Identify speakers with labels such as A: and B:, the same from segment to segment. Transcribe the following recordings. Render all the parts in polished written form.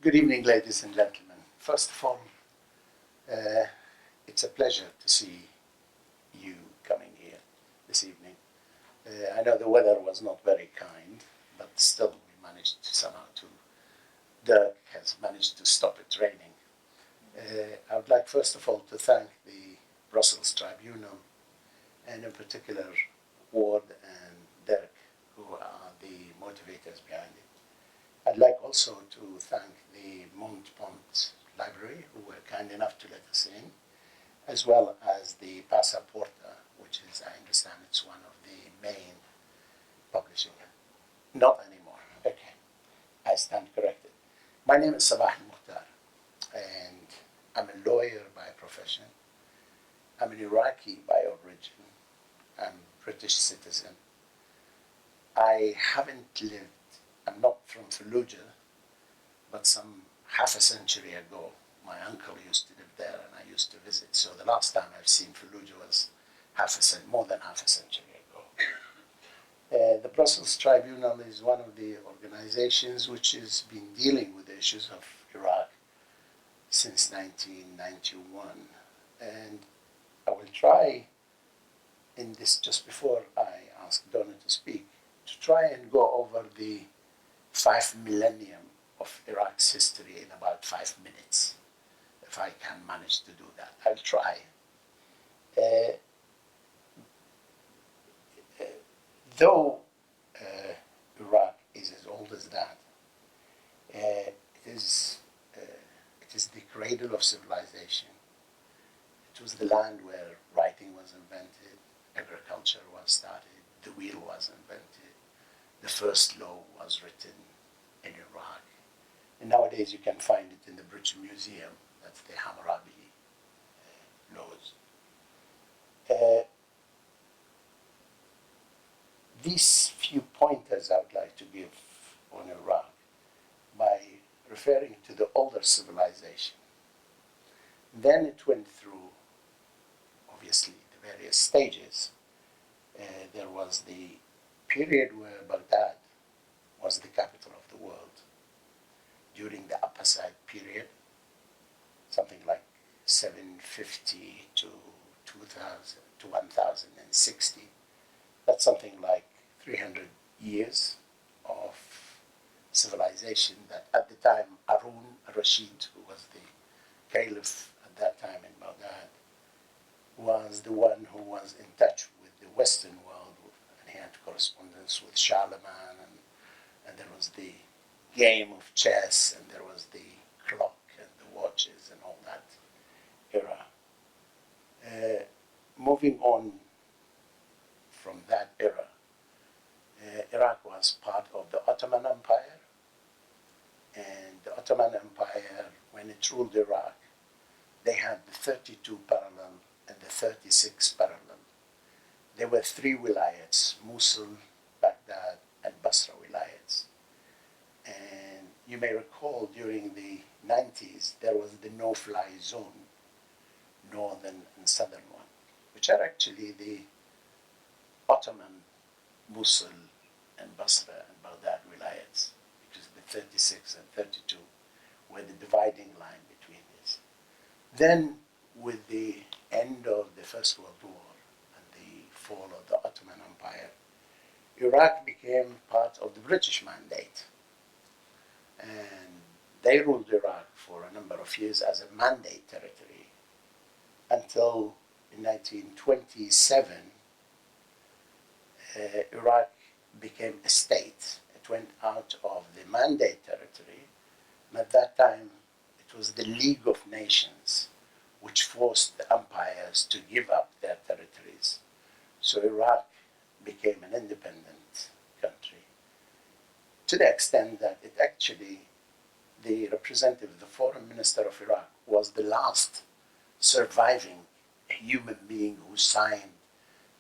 A: Good evening, ladies and gentlemen. First of all, it's a pleasure to see you coming here this evening. I know the weather was not very kind, but still we managed somehow to, Dirk has managed to stop it raining. I would like first of all to thank the Brussels Tribunal, and in particular Ward and Dirk, who are the motivators behind it. I'd like also to thank the Muntpunt library, who were kind enough to let us in, as well as the Passaporta, which is, I understand, it's one of the main publishing. Not anymore. Okay, I stand corrected. My name is Sabah Muhtar, and I'm a lawyer by profession. I'm an Iraqi by origin. I'm a British citizen. I haven't lived, I'm not from Fallujah, but some half a century ago, my uncle used to live there and I used to visit. So the last time I've seen Fallujah was more than half a century ago. The Brussels Tribunal is one of the organizations which has been dealing with the issues of Iraq since 1991. And I will try in this, just before I ask Donna to speak, to try and go over the 5 millennium of Iraq's history in about 5 minutes, if I can manage to do that. I'll try. Though Iraq is as old as that, it is the cradle of civilization. It was the land where writing was invented, agriculture was started, the wheel was invented, the first law was written in Iraq. And nowadays you can find it in the British Museum. That's the Hammurabi laws. These few pointers I would like to give on Iraq by referring to the older civilization. Then it went through, obviously, the various stages. There was the period where Baghdad was the capital of the world. During the Abbasid period, something like 750 to 2000 to 1060. That's something like 300 years of civilization that at the time Harun al-Rashid, who was the caliph at that time in Baghdad, was the one who was in touch with the Western world, and he had correspondence with Charlemagne, and there was the game of chess, and there was the clock and the watches and all that era. Moving on from that era, Iraq was part of the Ottoman Empire, and the Ottoman Empire, when it ruled Iraq, they had the 32 parallel and the 36 parallel. There were 3 wilayats, Mosul, Baghdad, and Basra wilayats. And you may recall during the 90s, there was the no-fly zone, northern and southern one, which are actually the Ottoman, Mosul, and Basra and Baghdad wilayats, because the 36 and 32 were the dividing line between these. Then, with the end of the First World War and the fall of the Ottoman Empire, Iraq became part of the British Mandate. And they ruled Iraq for a number of years as a mandate territory until in 1927, Iraq became a state. It went out of the mandate territory, and at that time it was the League of Nations which forced the empires to give up their territories. So Iraq became an independent country, to the extent that it actually, the representative, the foreign minister of Iraq, was the last surviving human being who signed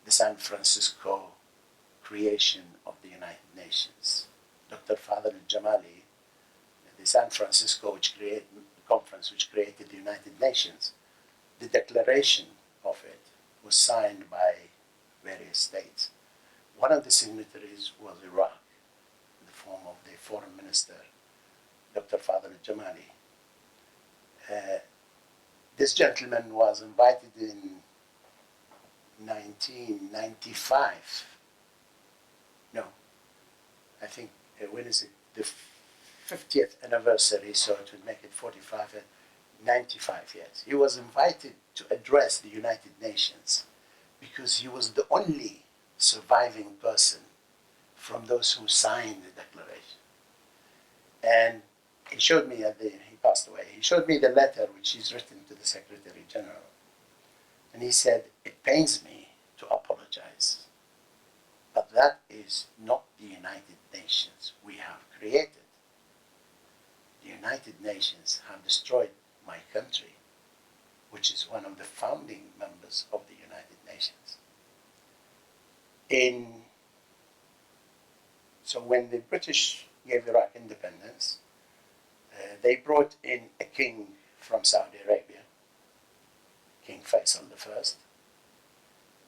A: the San Francisco creation of the United Nations. Dr. Fadl al-Jamali, the San Francisco conference which created the United Nations, the declaration of it was signed by various states. One of the signatories was Iraq, in the form of the foreign minister, Dr. Fadl al-Jamali. This gentleman was invited in 1995. No, I think, when is it? The 50th anniversary, so it would make it 45 and 95 years. He was invited to address the United Nations because he was the only surviving person from those who signed the declaration. And he showed me, he passed away, he showed me the letter which he's written to the Secretary General. And he said, it pains me to apologize, but that is not the United Nations we have created. The United Nations have destroyed my country, which is one of the founding members of the United Nations. So when the British gave Iraq independence, they brought in a king from Saudi Arabia, King Faisal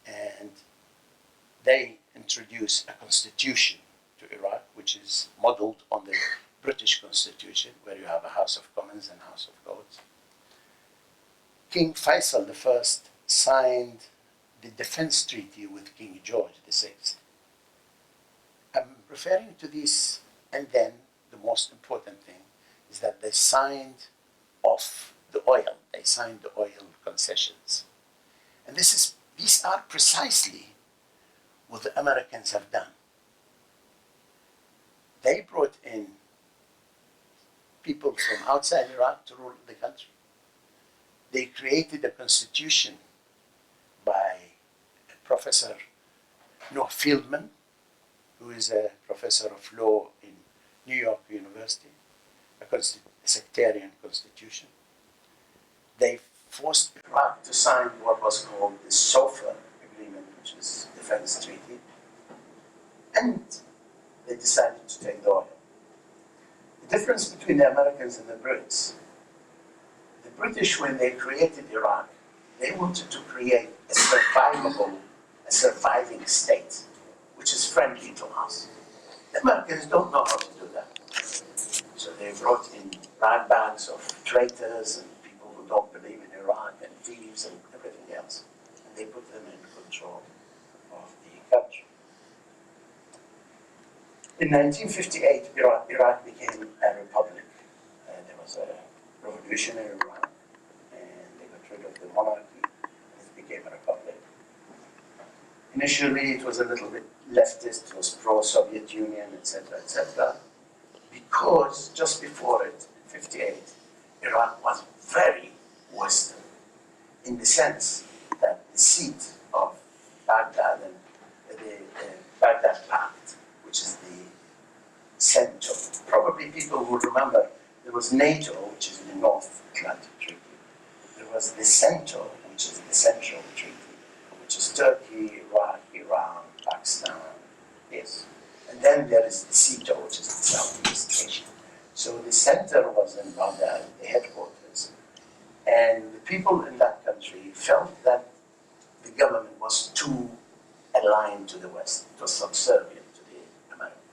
A: I, and they introduced a constitution to Iraq, which is modeled on the British Constitution, where you have a House of Commons and House of Lords. King Faisal I signed the defense treaty with King George VI. I'm referring to this, and then the most important thing is that they signed off the oil. They signed the oil concessions. And these are precisely what the Americans have done. They brought in people from outside Iraq to rule the country. They created a constitution by Professor Noah Fieldman, who is a professor of law in New York University, a sectarian constitution. They forced Iraq to sign what was called the SOFA agreement, which is defense treaty, and they decided to take the oil. The difference between the Americans and the Brits, the British, when they created Iraq, they wanted to create a surviving state, which is friendly to us. The Americans don't know how to do that. So they brought in bags of traitors and people who don't believe in Iraq and thieves and everything else. And they put them in control of the country. In 1958, Iraq became a republic. There was a revolution in Iraq, and they got rid of the monarchy, and it became a republic. Initially, it was a little bit leftist, it was pro-Soviet Union, etc., because just before it, in 58, Iraq was very Western, in the sense that the seat of Baghdad and the Baghdad Pact, which is the center. Probably people will remember there was NATO, which is the North Atlantic Treaty. There was the center, which is the Central Treaty, which is Turkey, Iraq, Iran, Pakistan, yes. And then there is the CETO, which is the Southeast Asia. So the center was in Baghdad, the headquarters, and the people in that country felt that the government was too aligned to the West, it was subservient to the Americans.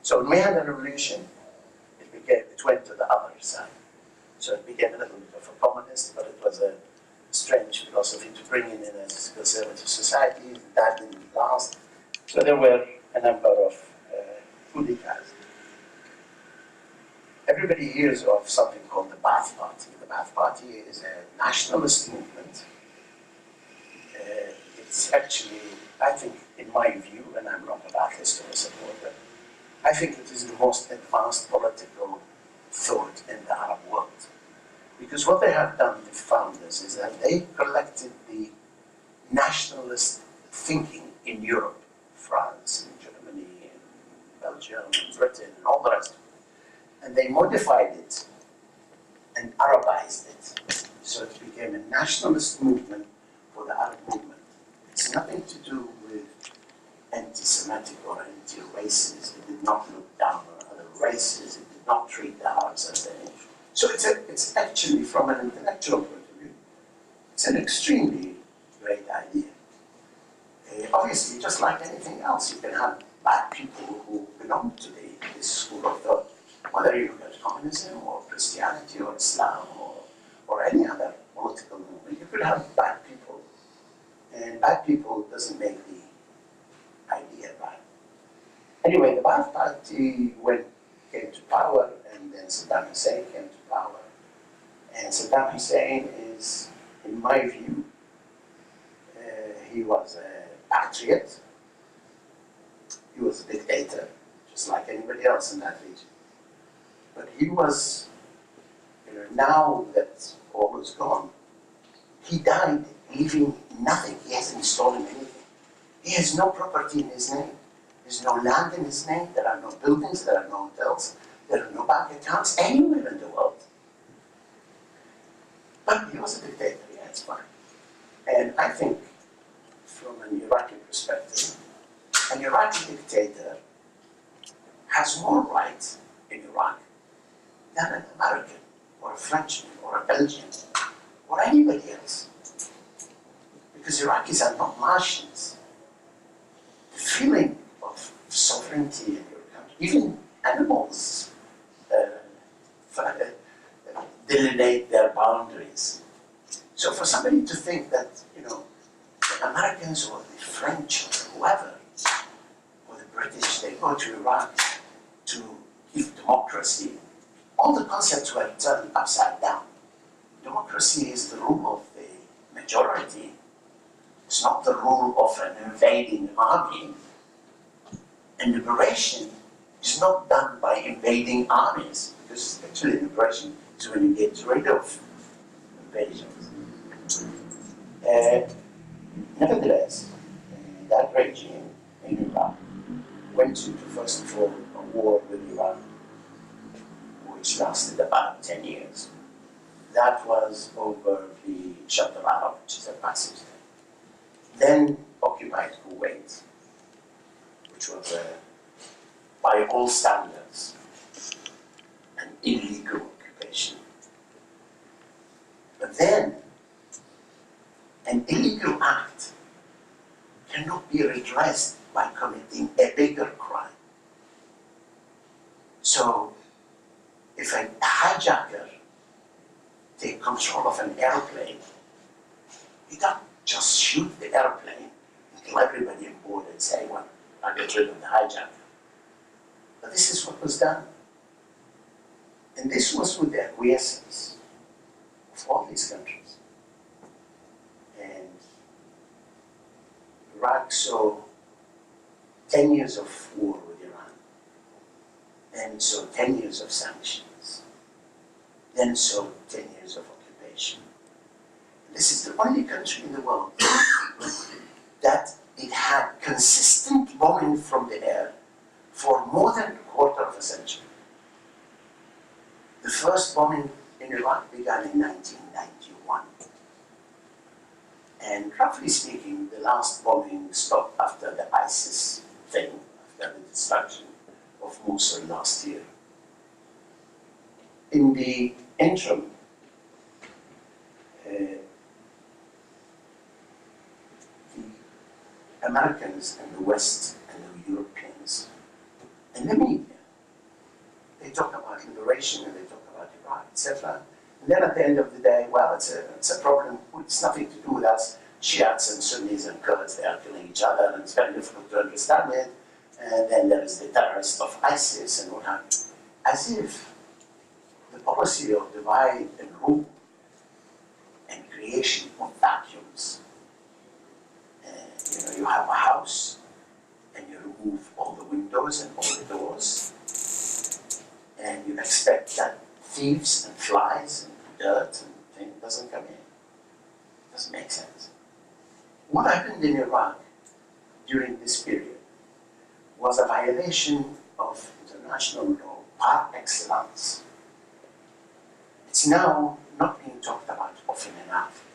A: So when we had a revolution, it went to the other side. So it became a little bit of a communist, but it was a strange philosophy to bring in a conservative society. That didn't last. So there were a number of coup d'etats. Everybody hears of something called the Ba'ath Party. The Ba'ath Party is a nationalist movement. It's actually, I think, in my view, and I'm not a Ba'athist or a supporter, I think it is the most advanced political thought in the Arab world. Because what they have done, the founders, is that they collected the nationalist thinking in Europe, France, and Germany, and Belgium, and Britain, and all the rest of it. And they modified it and Arabized it. So it became a nationalist movement for the Arab movement. It's nothing to do with anti-Semitic or anti-racist. It did not look down on other races. It did not treat the Arabs as their nation. So it's actually, from an intellectual point of view, it's an extremely great idea. Obviously, just like anything else, you can have bad people who belong to this school of thought. whether you look at communism or Christianity or Islam or any other political movement, you could have bad people. And bad people doesn't make the idea bad. Anyway, the Ba'ath Party came to power, and then Saddam Hussein came to power. And Saddam Hussein is, in my view, he was a patriot. He was a dictator, just like anybody else in that region. But he was, now that all is gone, he died leaving nothing. He hasn't stolen anything. He has no property in his name. There's no land in his name. There are no buildings. There are no hotels. There are no bank accounts anywhere in the world. But he was a dictator. Yeah, it's fine. And I think, from an Iraqi perspective, an Iraqi dictator has more rights in Iraq than an American or a Frenchman or a Belgian or anybody else. Because Iraqis are not Martians. The feeling of sovereignty in your country, even animals delineate their boundaries. So for somebody to think that, the Americans or the French or whoever, or the British, they go to Iraq to give democracy, all the concepts were turned upside down. Democracy is the rule of the majority. It's not the rule of an invading army. And liberation is not done by invading armies, because actually liberation is when you get rid of invasions. Nevertheless, that regime in Iraq went into, first of all, a war with Iran, which lasted about 10 years. That was over the Shatt al-Arab, which is a passive state. Then occupied Kuwait, which was, by all standards, an illegal occupation. But then, an illegal act cannot be redressed by committing a bigger crime. So, if a hijacker takes control of an airplane, he doesn't just shoot the airplane and kill everybody on board and say, well, I'll get rid of the hijacker. But this is what was done. And this was with the acquiescence of all these countries. And Iraq saw 10 years of war with Iran, then saw 10 years of sanctions, then saw 10 years of occupation. And this is the only country in the world that it had consistent bombing from the air for more than a quarter of a century. The first bombing in Iraq began in 1991. And roughly speaking, the last bombing stopped after the ISIS thing, after the destruction of Mosul last year. In the interim, the Americans and the West and the Europeans and the media, they talk about liberation and they talk about Iraq, etc. And then at the end of the day, well, it's a problem. It's nothing to do with us. Shiites and Sunnis and Kurds, they are killing each other, and it's very difficult to understand it. And then there is the terrorists of ISIS and what have you. As if the policy of divide and rule and creation of vacuums. You have a house and you remove all the windows and all the doors, and you expect that thieves and flies and dirt and things doesn't come in. It doesn't make sense. What happened in Iraq during this period was a violation of international law par excellence. It's now not being talked about often enough.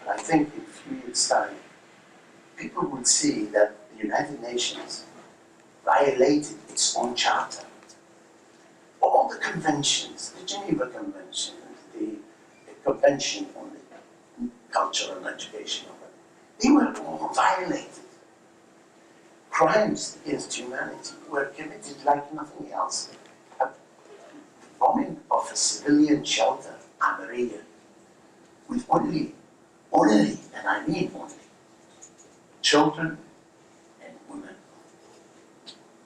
A: But I think in a few years' time, people will see that the United Nations violated its own charter. All the conventions, the Geneva Convention, the Convention on the Culture and Education, they were all violated. Crimes against humanity were committed like nothing else. of a civilian shelter, Amaria, with only, and I mean only, children and women,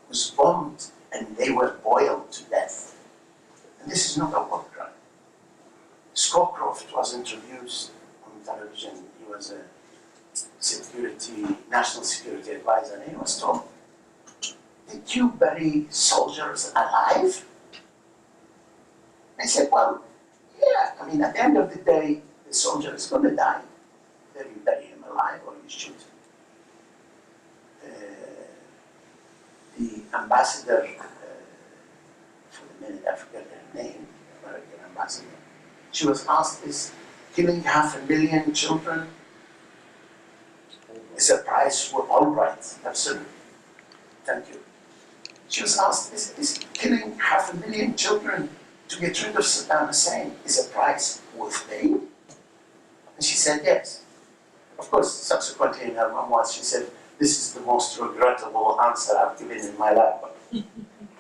A: was bombed and they were boiled to death. And this is not a war crime. Scowcroft was introduced on television. He was a national security advisor, and he was told, did you bury soldiers alive? I said, well, yeah, I mean, at the end of the day, the soldier is going to die. Whether you bury him alive or you shoot him. The ambassador, for the minute I forget her name, American ambassador, she was asked, is killing 500,000 children is a price we're all right? Absolutely. Thank you. She was asked, is killing 500,000 children to get rid of Saddam Hussein is a price worth paying? And she said yes. Of course, subsequently in her memoirs, she said, this is the most regrettable answer I've given in my life. But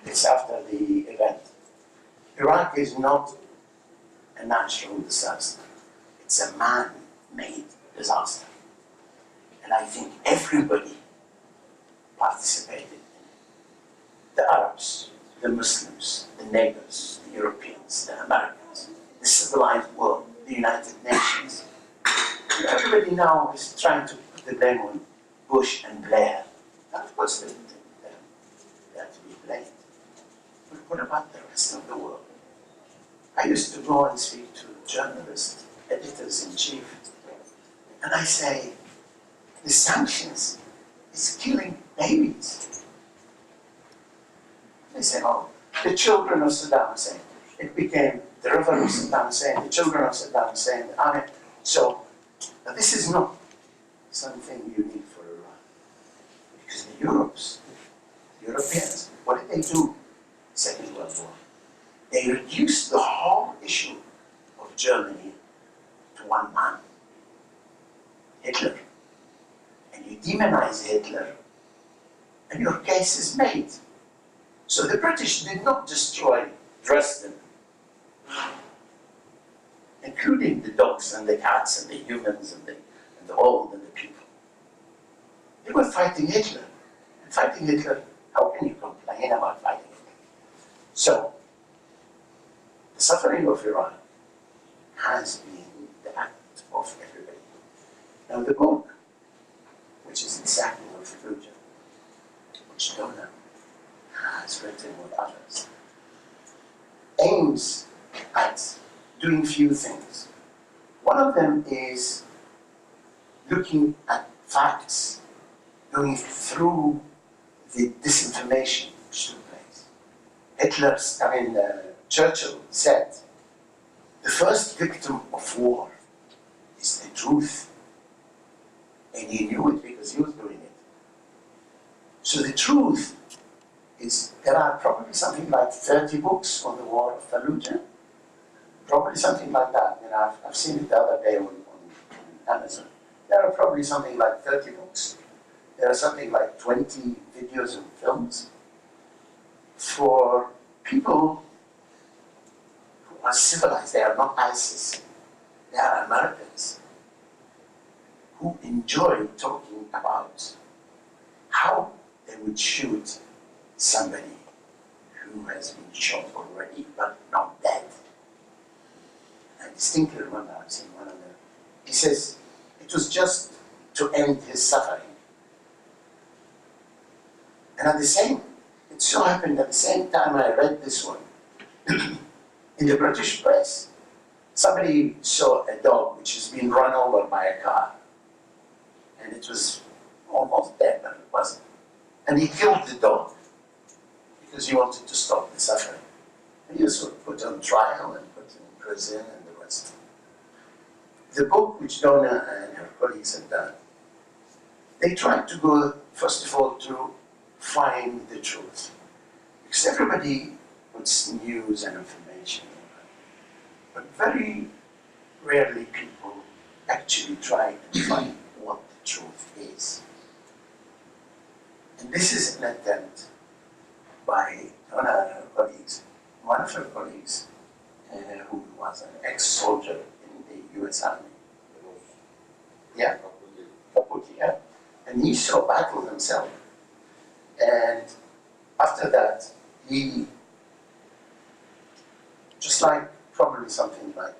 A: it's after the event. Iraq is not a natural disaster. It's a man-made disaster. And I think everybody participated in it. The Arabs, the Muslims, the neighbors, the Europeans, the Americans, the civilized world, the United Nations. And everybody now is trying to put the blame on Bush and Blair. And of course, they have to be blamed. But what about the rest of the world? I used to go and speak to journalists, editors-in-chief, and I say, the sanctions is killing babies. They say, oh, the children of Saddam Hussein. It became the river of Saddam Hussein, the children of Saddam Hussein, the army. So, this is not something unique for Iran. Because the Europeans, what did they do? Second World War. They reduced the whole issue of Germany to one man, Hitler. And you demonize Hitler, and your case is made. So the British did not destroy Dresden, including the dogs and the cats and the humans and the old and the people. They were fighting Hitler. And fighting Hitler, how can you complain about fighting Hitler? So, the suffering of Iran has been the act of everybody. Now the book, which is the sacking of Fallujah, which Donna has written with others, aims at doing few things. One of them is looking at facts, going through the disinformation which took place. Churchill said, the first victim of war is the truth. And he knew it because he was doing it. So the truth is, there are probably something like 30 books on the war of Fallujah. Probably something like that. You know, I've seen it the other day on Amazon. There are probably something like 30 books. There are something like 20 videos and films for people who are civilized. They are not ISIS. They are Americans who enjoy talking about how they would shoot somebody who has been shot already but not dead. I distinctly remember I've seen one of them. He says it was just to end his suffering. And it so happened at the same time I read this one, in the British press, somebody saw a dog which has been run over by a car. And it was almost dead, but it wasn't. And he killed the dog because he wanted to stop the suffering. And he was put on trial and put in prison and the rest. The book which Donna and her colleagues had done, they tried to go, first of all, to find the truth. Because everybody puts news and information, but very rarely people actually try and find what the truth is. And this is an attempt by Donna and her colleagues. One of her colleagues who was an ex-soldier in the US Army. Yeah, Fallujah, yeah. And he saw battle himself. And after that, he, just like probably something like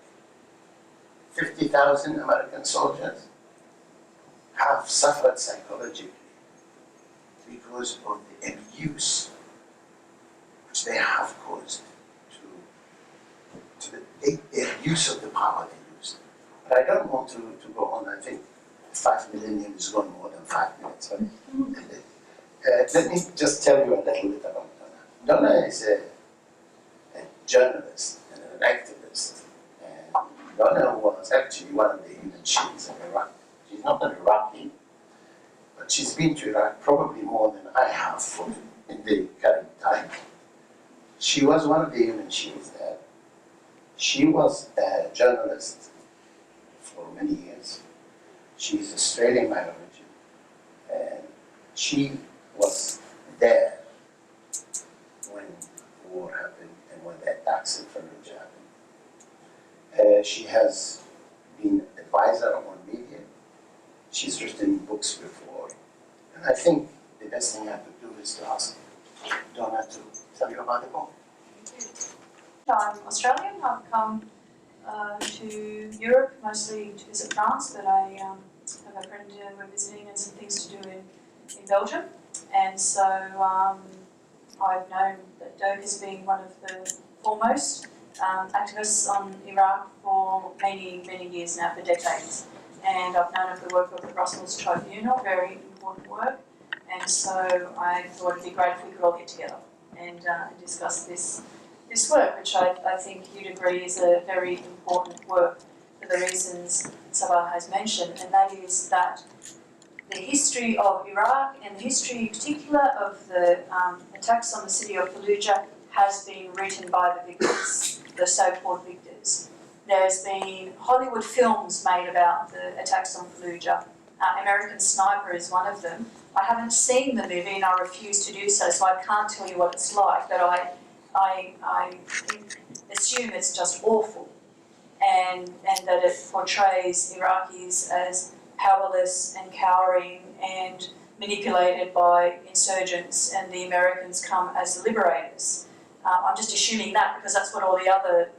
A: 50,000 American soldiers have suffered psychologically because of the abuse which they have caused to the abuse of the power they used. But I don't want to go on. I think 5 millennium is gone more than 5 minutes. Let me just tell you a little bit about Donna. Donna is a journalist and an activist. And Donna was actually one of the human shields in Iraq. She's not an Iraqi, but she's been to Iraq probably more than I have in the current time. She was one of the human shields there. She was a journalist for many years. She's Australian by origin. And she was there when the war happened and when the attacks in Fallujah happened. She has been advisor on media. She's written books before. And I think the best thing I could do is to ask Donna to tell you about the book.
B: I'm Australian. I've come to Europe mostly to visit France, but I have a friend we're visiting and some things to do in Belgium. And so I've known that Doak has been one of the foremost activists on Iraq for many, many years now, for decades. And I've known of the work of the BRussells Tribunal, very important work. And so I thought it'd be great if we could all get together and discuss this work, which I think you'd agree is a very important work for the reasons Sara has mentioned, and that is that the history of Iraq and the history in particular of the attacks on the city of Fallujah has been written by the victors, the so-called victors. There's been Hollywood films made about the attacks on Fallujah. American Sniper is one of them. I haven't seen the movie and I refuse to do so I can't tell you what it's like, but I assume it's just awful, and that it portrays Iraqis as powerless and cowering and manipulated by insurgents, and the Americans come as the liberators. I'm just assuming that because that's what all the other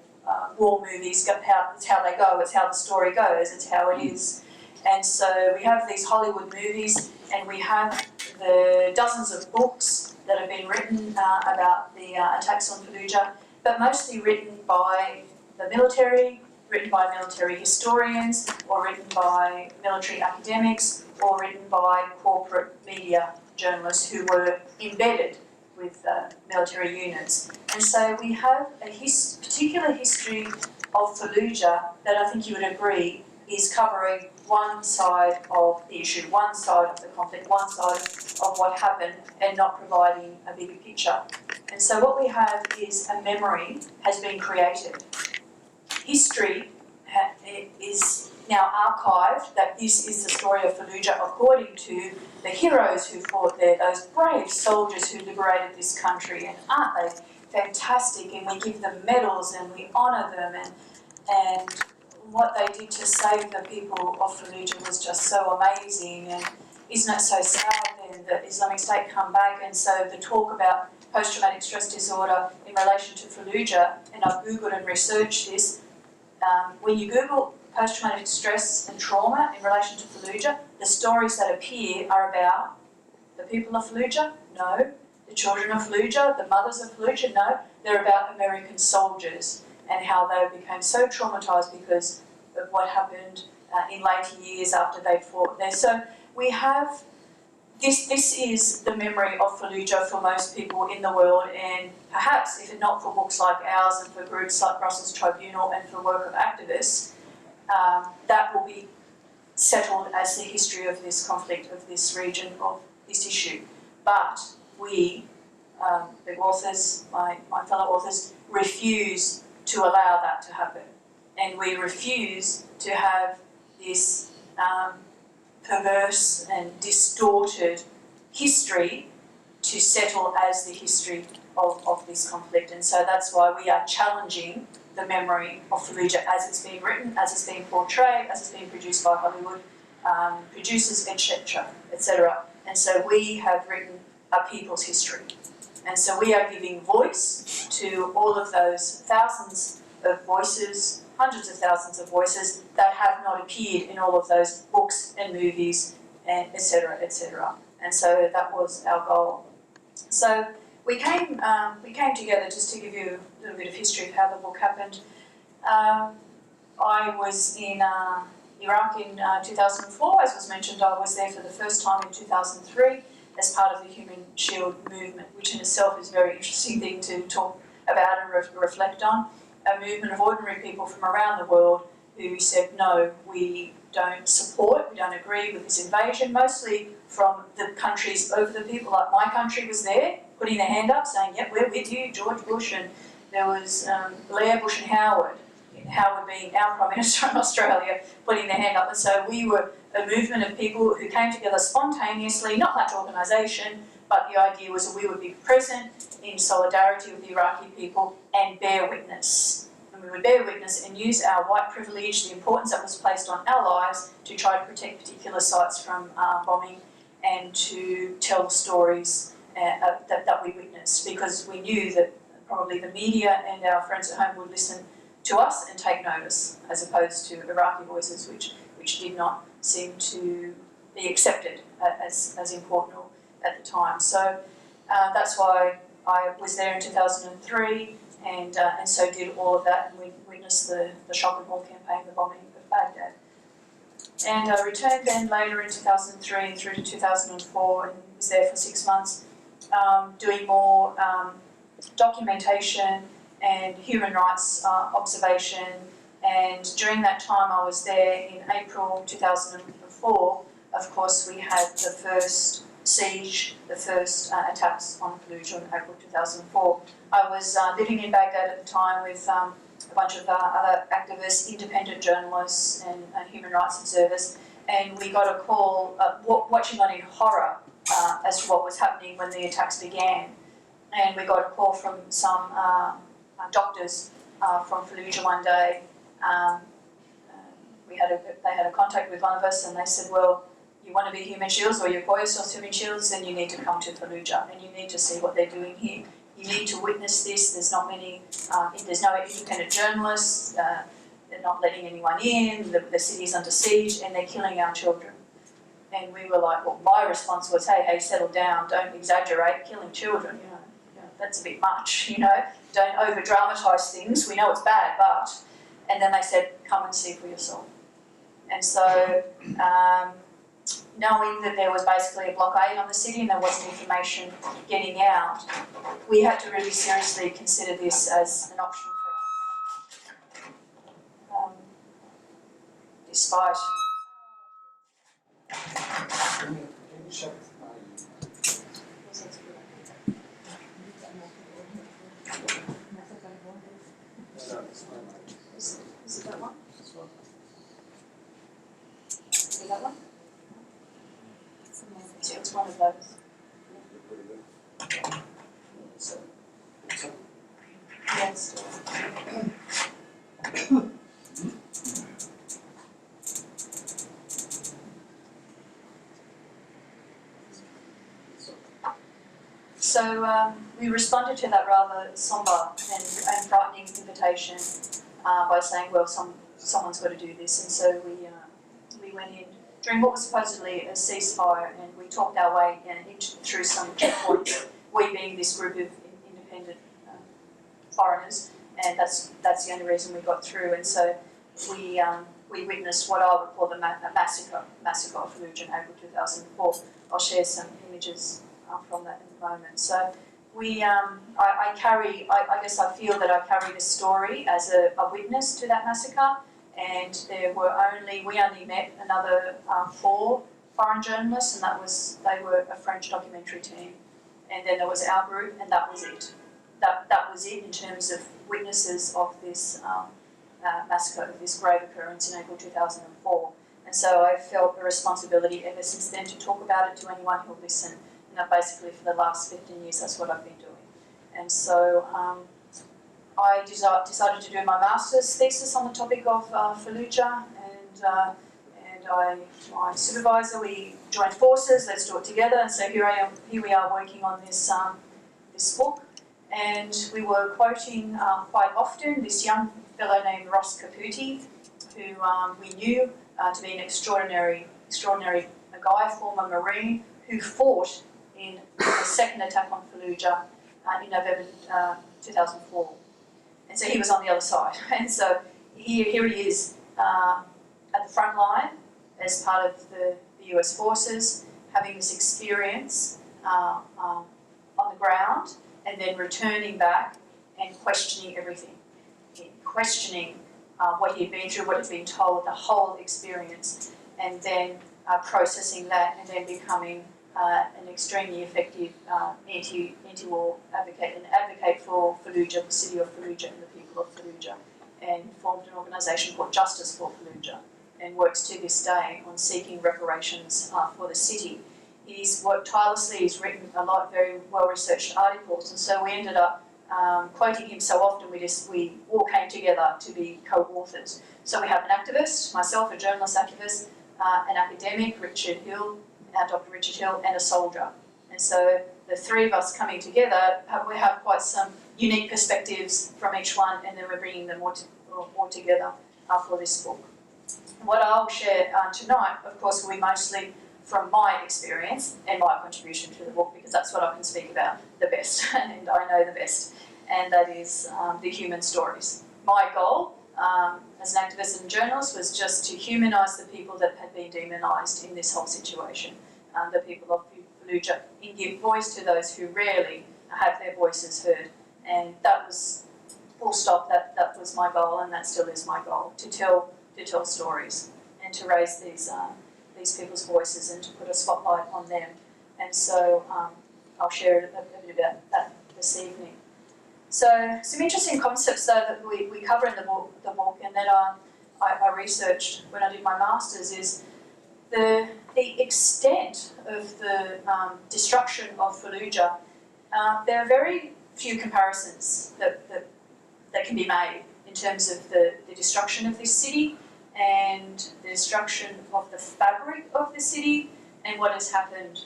B: war movies go. It's how they go. It's how the story goes. It's how it is. And so we have these Hollywood movies, and we have the dozens of books that have been written about the attacks on Fallujah, but mostly written by the military, written by military historians, or written by military academics, or written by corporate media journalists who were embedded with military units. And so we have a particular history of Fallujah that I think you would agree is covering one side of the issue, one side of the conflict, one side of what happened, and not providing a bigger picture. And so what we have is a memory has been created. History is now archived, that this is the story of Fallujah according to the heroes who fought there, those brave soldiers who liberated this country, and aren't they fantastic? And we give them medals and we honour them, and what they did to save the people of Fallujah was just so amazing. And isn't it so sad then that Islamic State come back? And so the talk about post-traumatic stress disorder in relation to Fallujah, and I've Googled and researched this, when you Google post-traumatic stress and trauma in relation to Fallujah, the stories that appear are about the people of Fallujah? No. The children of Fallujah? The mothers of Fallujah? No. They're about American soldiers and how they became so traumatised because of what happened in later years after they fought there. So we have, this is the memory of Fallujah for most people in the world, and perhaps if it not for books like ours and for groups like BRussells Tribunal and for work of activists, that will be settled as the history of this conflict, of this region, of this issue. But we, the authors, my fellow authors, refuse to allow that to happen. And we refuse to have this perverse and distorted history to settle as the history of this conflict. And so that's why we are challenging the memory of Fallujah as it's being written, as it's being portrayed, as it's being produced by Hollywood producers, etc., etc. And so we have written a people's history. And so we are giving voice to all of those thousands of voices, hundreds of thousands of voices that have not appeared in all of those books and movies, and etc., etc. And so that was our goal. So we came together just to give you a little bit of history of how the book happened. I was in Iraq in 2004, as was mentioned. I was there for the first time in 2003 as part of the Human Shield movement, which in itself is a very interesting thing to talk about and reflect on. A movement of ordinary people from around the world who said, no, we don't support, we don't agree with this invasion, mostly from the countries over the people. Like my country was there, putting their hand up, saying, yep, we're with you, George Bush, and there was Blair, Bush and Howard being our Prime Minister in Australia, putting their hand up. And so we were a movement of people who came together spontaneously, not much organisation, but the idea was that we would be present in solidarity with the Iraqi people and bear witness. And we would bear witness and use our white privilege, the importance that was placed on our lives, to try to protect particular sites from bombing and to tell the stories that we witnessed, because we knew that probably the media and our friends at home would listen to us and take notice, as opposed to Iraqi voices, which did not seem to be accepted as important at the time. So that's why I was there in 2003 and so did all of that, and we witnessed the shock and awe campaign, the bombing of Baghdad. And I returned then later in 2003 through to 2004 and was there for 6 months doing more documentation and human rights observation. And during that time I was there in April 2004, of course we had the first siege, the first attacks on Fallujah in April 2004. I was living in Baghdad at the time with a bunch of other activists, independent journalists and human rights observers, and we got a call, watching on in horror as to what was happening when the attacks began. And we got a call from some doctors from Fallujah one day. They had a contact with one of us, and they said, well, you want to be Human Shields, or you call yourselves Human Shields, then you need to come to Fallujah and you need to see what they're doing here. You need to witness this. There's not many, there's no independent journalists, they're not letting anyone in, the city's under siege, and they're killing our children. And we were like, well, my response was, hey, settle down, don't exaggerate, killing children, you know, that's a bit much, don't over-dramatise things, we know it's bad, but, and then they said, come and see for yourself. And so, knowing that there was basically a blockade on the city and there wasn't information getting out, we had to really seriously consider this as an option for us. Despite...
C: Can you check
B: Is it that one? Is it that one? So it's one of those. Yes. So we responded to that rather sombre and frightening invitation by saying, well, someone's got to do this, and so we went in during what was supposedly a ceasefire, and we talked our way through some checkpoints, we being this group of independent foreigners, and that's the only reason we got through. And so we witnessed what I would call the massacre of Fallujah in April 2004. I'll share some images from that in a moment. So I guess I feel that I carry this story as a witness to that massacre, and we only met another 4 foreign journalists, and they were a French documentary team, and then there was our group, and that was it. That was it in terms of witnesses of this massacre, of this grave occurrence in April 2004. And so I felt a responsibility ever since then to talk about it to anyone who will listen. And basically for the last 15 years, that's what I've been doing. And so I decided to do my master's thesis on the topic of Fallujah, and my supervisor, we joined forces. Let's do it together. And so here we are working on this book, and we were quoting quite often this young fellow named Ross Caputi, who we knew to be an extraordinary guy, former Marine, who fought in the second attack on Fallujah in November 2004. And so he was on the other side. And so here he is at the front line as part of the US forces, having this experience on the ground, and then returning back and questioning everything, questioning what he had been through, what had been told, the whole experience, and then processing that, and then becoming an extremely effective anti-war advocate, an advocate for Fallujah, the city of Fallujah and the people of Fallujah, and formed an organisation called Justice for Fallujah, and works to this day on seeking reparations for the city. He's worked tirelessly, he's written a lot of very well-researched articles, and so we ended up quoting him so often, we all came together to be co-authors. So we have an activist, myself, a journalist activist, an academic, Dr. Richard Hill, and a soldier. And so the three of us coming together, we have quite some unique perspectives from each one, and then we're bringing them all together for this book. What I'll share tonight, of course, will be mostly from my experience and my contribution to the book, because that's what I can speak about the best, and I know the best, and that is the human stories. My goal as an activist and journalist was just to humanise the people that had been demonised in this whole situation, the people of Fallujah, and give voice to those who rarely have their voices heard. And that was full stop, that was my goal, and that still is my goal, to tell stories and to raise these people's voices and to put a spotlight on them. And so I'll share a bit about that this evening. So some interesting concepts though that we cover in the book and that I researched when I did my master's is the extent of the destruction of Fallujah. There are very few comparisons that can be made in terms of the destruction of this city and the destruction of the fabric of the city and what has happened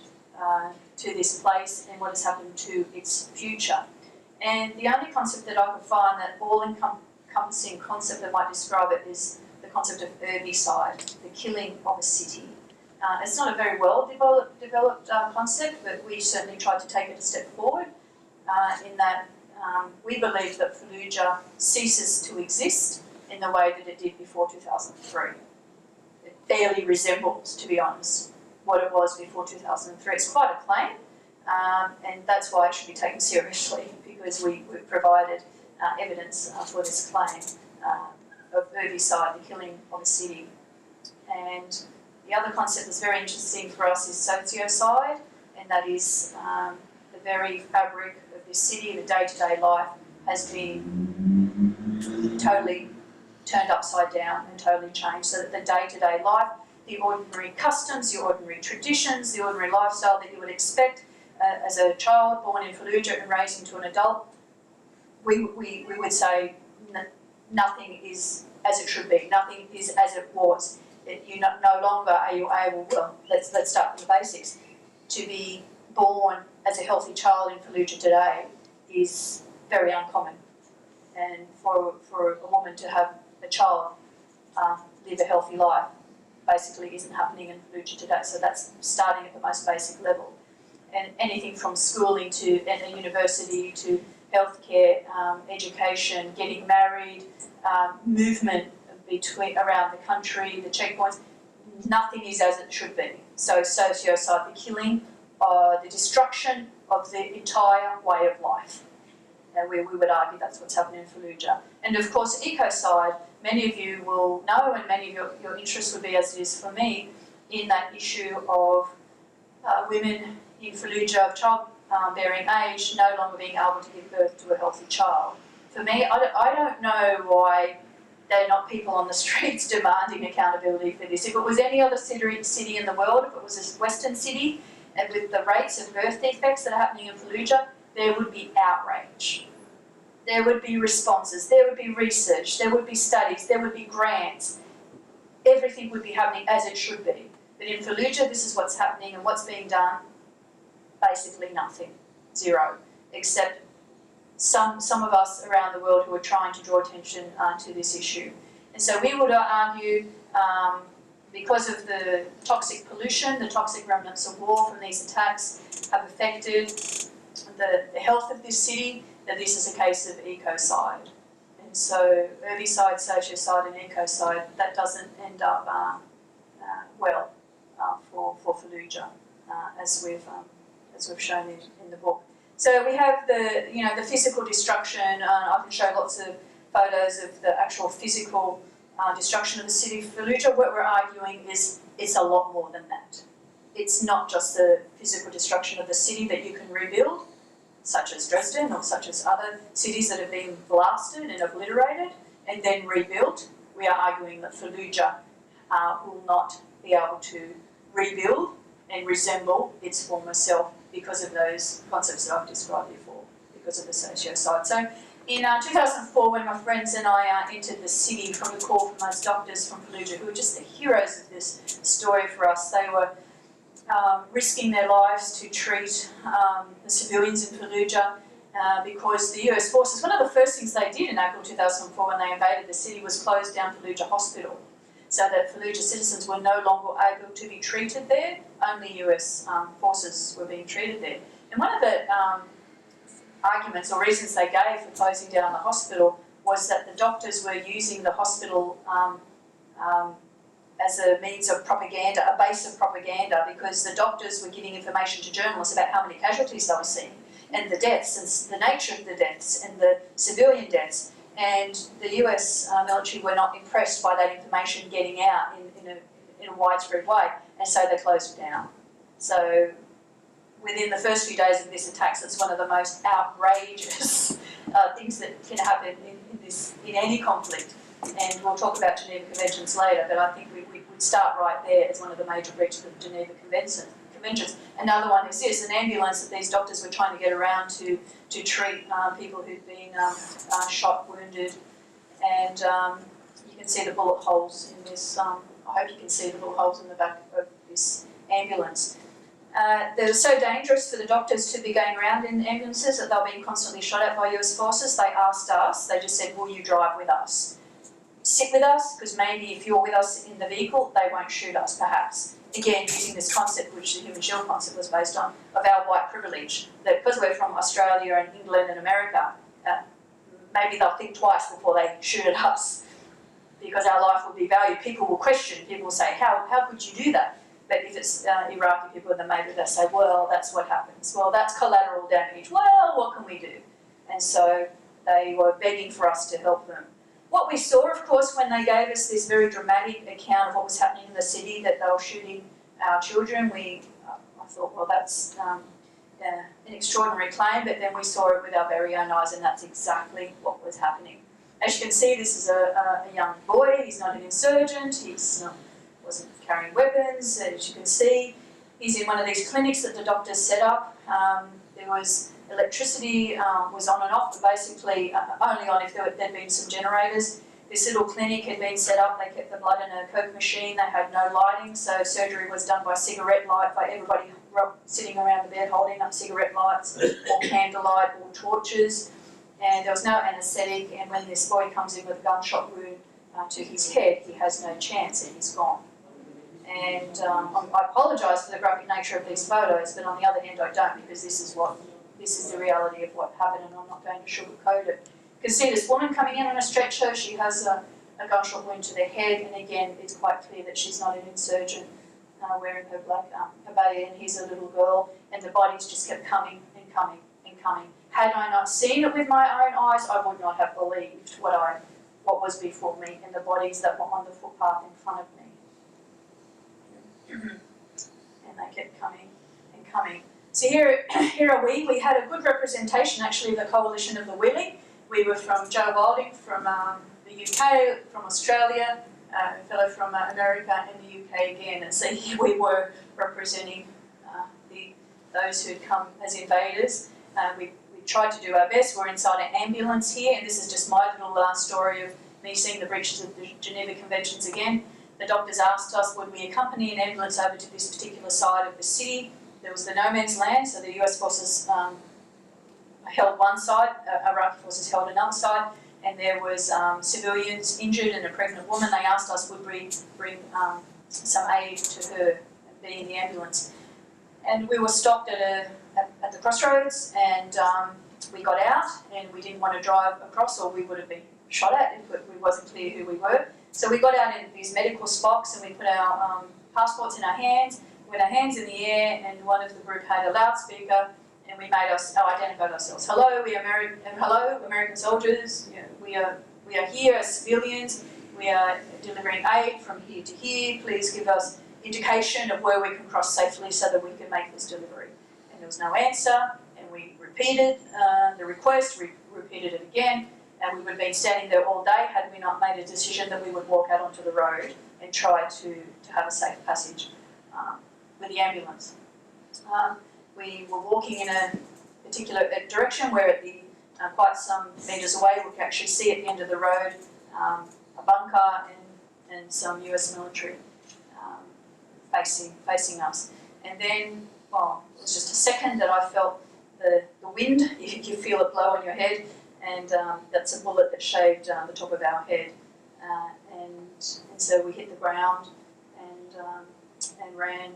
B: to this place and what has happened to its future. And the only concept that I could find, that all-encompassing concept that might describe it, is the concept of herbicide, the killing of a city. It's not a very well-developed concept, but we certainly tried to take it a step forward in that we believe that Fallujah ceases to exist in the way that it did before 2003. It barely resembles, to be honest, what it was before 2003. It's quite a claim, and that's why it should be taken seriously, because we provided evidence for this claim of herbicide, the killing of a city. And the other concept that's very interesting for us is sociocide, and that is the very fabric of this city, the day-to-day life has been totally turned upside down and totally changed, so that the day-to-day life, the ordinary customs, the ordinary traditions, the ordinary lifestyle that you would expect as a child born in Fallujah and raised into an adult, we would say nothing is as it should be, nothing is as it was. No longer are you able, well, let's start from the basics. To be born as a healthy child in Fallujah today is very uncommon. And for a woman to have a child live a healthy life basically isn't happening in Fallujah today. So that's starting at the most basic level. And anything from schooling to a university to healthcare, education, getting married, movement around the country, the checkpoints, nothing is as it should be. So sociocide, the killing, the destruction of the entire way of life. And we would argue that's what's happening in Fallujah. And of course, ecocide, many of you will know, and many of your interest would be, as it is for me, in that issue of women in Fallujah of childbearing age no longer being able to give birth to a healthy child. For me, I don't know why they're not people on the streets demanding accountability for this. If it was any other city in the world, if it was a Western city, and with the rates of birth defects that are happening in Fallujah, there would be outrage. there would be responses, there would be research, there would be studies, there would be grants. Everything would be happening as it should be. But in Fallujah, this is what's happening, and what's being done? Basically nothing, zero, except some of us around the world who are trying to draw attention to this issue. And so we would argue, because of the toxic pollution, the toxic remnants of war from these attacks have affected the health of this city, that this is a case of ecocide. And so herbicide, sociocide and ecocide, that doesn't end up well for Fallujah, as we've shown in the book. So we have the physical destruction. I can show lots of photos of the actual physical destruction of the city of Fallujah. What we're arguing is it's a lot more than that. It's not just the physical destruction of the city that you can rebuild, such as Dresden or such as other cities that have been blasted and obliterated and then rebuilt. We are arguing that Fallujah will not be able to rebuild and resemble its former self because of those concepts that I've described before, because of the sociocide. So in 2004, when my friends and I entered the city from the call from those doctors from Fallujah, who were just the heroes of this story for us, they were risking their lives to treat the civilians in Fallujah because the US forces, one of the first things they did in April 2004 when they invaded the city was close down Fallujah Hospital, so that Fallujah citizens were no longer able to be treated there. Only US forces were being treated there. And one of the arguments or reasons they gave for closing down the hospital was that the doctors were using the hospital as a means of propaganda, a base of propaganda, because the doctors were giving information to journalists about how many casualties they were seeing, and the deaths, and the nature of the deaths, and the civilian deaths. And the US military were not impressed by that information getting out in a widespread way, and so they closed it down. So within the first few days of this attack, it's one of the most outrageous things that can happen in any conflict. And we'll talk about Geneva Conventions later, but I think we would start right there as one of the major breaches of Geneva Conventions. Another one is this, an ambulance that these doctors were trying to get around to treat people who'd been shot, wounded, and you can see the bullet holes in this, I hope you can see the bullet holes in the back of this ambulance. They were so dangerous for the doctors to be going around in ambulances that they were being constantly shot at by US forces. They asked us, they just said, will you drive with us? Sit with us, because maybe if you're with us in the vehicle, they won't shoot us, perhaps. Again, using this concept, which the human shield concept was based on, of our white privilege, that because we're from Australia and England and America, maybe they'll think twice before they shoot at us, because our life will be valued. People will question, people will say, how could you do that? But if it's Iraqi people, then maybe they'll say, well, that's what happens. Well, that's collateral damage. Well, what can we do? And so they were begging for us to help them. What we saw, of course, when they gave us this very dramatic account of what was happening in the city, that they were shooting our children, I thought, well, that's an extraordinary claim, but then we saw it with our very own eyes, and that's exactly what was happening. As you can see, this is a young boy. He's not an insurgent. Wasn't carrying weapons. As you can see, he's in one of these clinics that the doctors set up. There was electricity was on and off, but basically only on if there'd been some generators. This little clinic had been set up. They kept the blood in a Coke machine. They had no lighting, so surgery was done by cigarette light, by everybody sitting around the bed holding up cigarette lights, or candlelight, or torches. And there was no anaesthetic, and when this boy comes in with a gunshot wound to his head, he has no chance and he's gone. And I apologise for the graphic nature of these photos, but on the other hand I don't, because this is the reality of what happened, and I'm not going to sugarcoat it. You can see this woman coming in on a stretcher. She has a gunshot wound to the head, and again it's quite clear that she's not an insurgent, wearing her black abaya, and here's a little girl, and the bodies just kept coming and coming and coming. Had I not seen it with my own eyes, I would not have believed what was before me, and the bodies that were on the footpath in front of me. And they kept coming and coming. So here are we. We had a good representation actually of the coalition of the willing. We were from Joe Wilding from the UK, from Australia, a fellow from America, and the UK again. And so here we were representing those who'd come as invaders. We tried to do our best. We're inside an ambulance here, and this is just my little story of me seeing the breaches of the Geneva Conventions again. The doctors asked us, would we accompany an ambulance over to this particular side of the city? There was the no man's land, so the US forces held one side, Iraqi forces held another side, and there was civilians injured and a pregnant woman. They asked us would we bring some aid to her and be in the ambulance. And we were stopped at the crossroads, and we got out, and we didn't want to drive across, or we would have been shot at if it wasn't clear who we were. So we got out in these medical smocks, and we put our passports in our hands, with our hands in the air, and one of the group had a loudspeaker, and we identified ourselves. Hello, we are American soldiers. You know, we are here as civilians. We are delivering aid from here to here. Please give us indication of where we can cross safely so that we can make this delivery. And there was no answer, and we repeated the request, repeated it again, and we would have been standing there all day had we not made a decision that we would walk out onto the road and try to have a safe passage with the ambulance. We were walking in a particular direction where at the quite some metres away we could actually see at the end of the road a bunker and some US military facing us. And then, well, it was just a second that I felt the wind, you feel it blow on your head, and that's a bullet that shaved the top of our head. And so we hit the ground and ran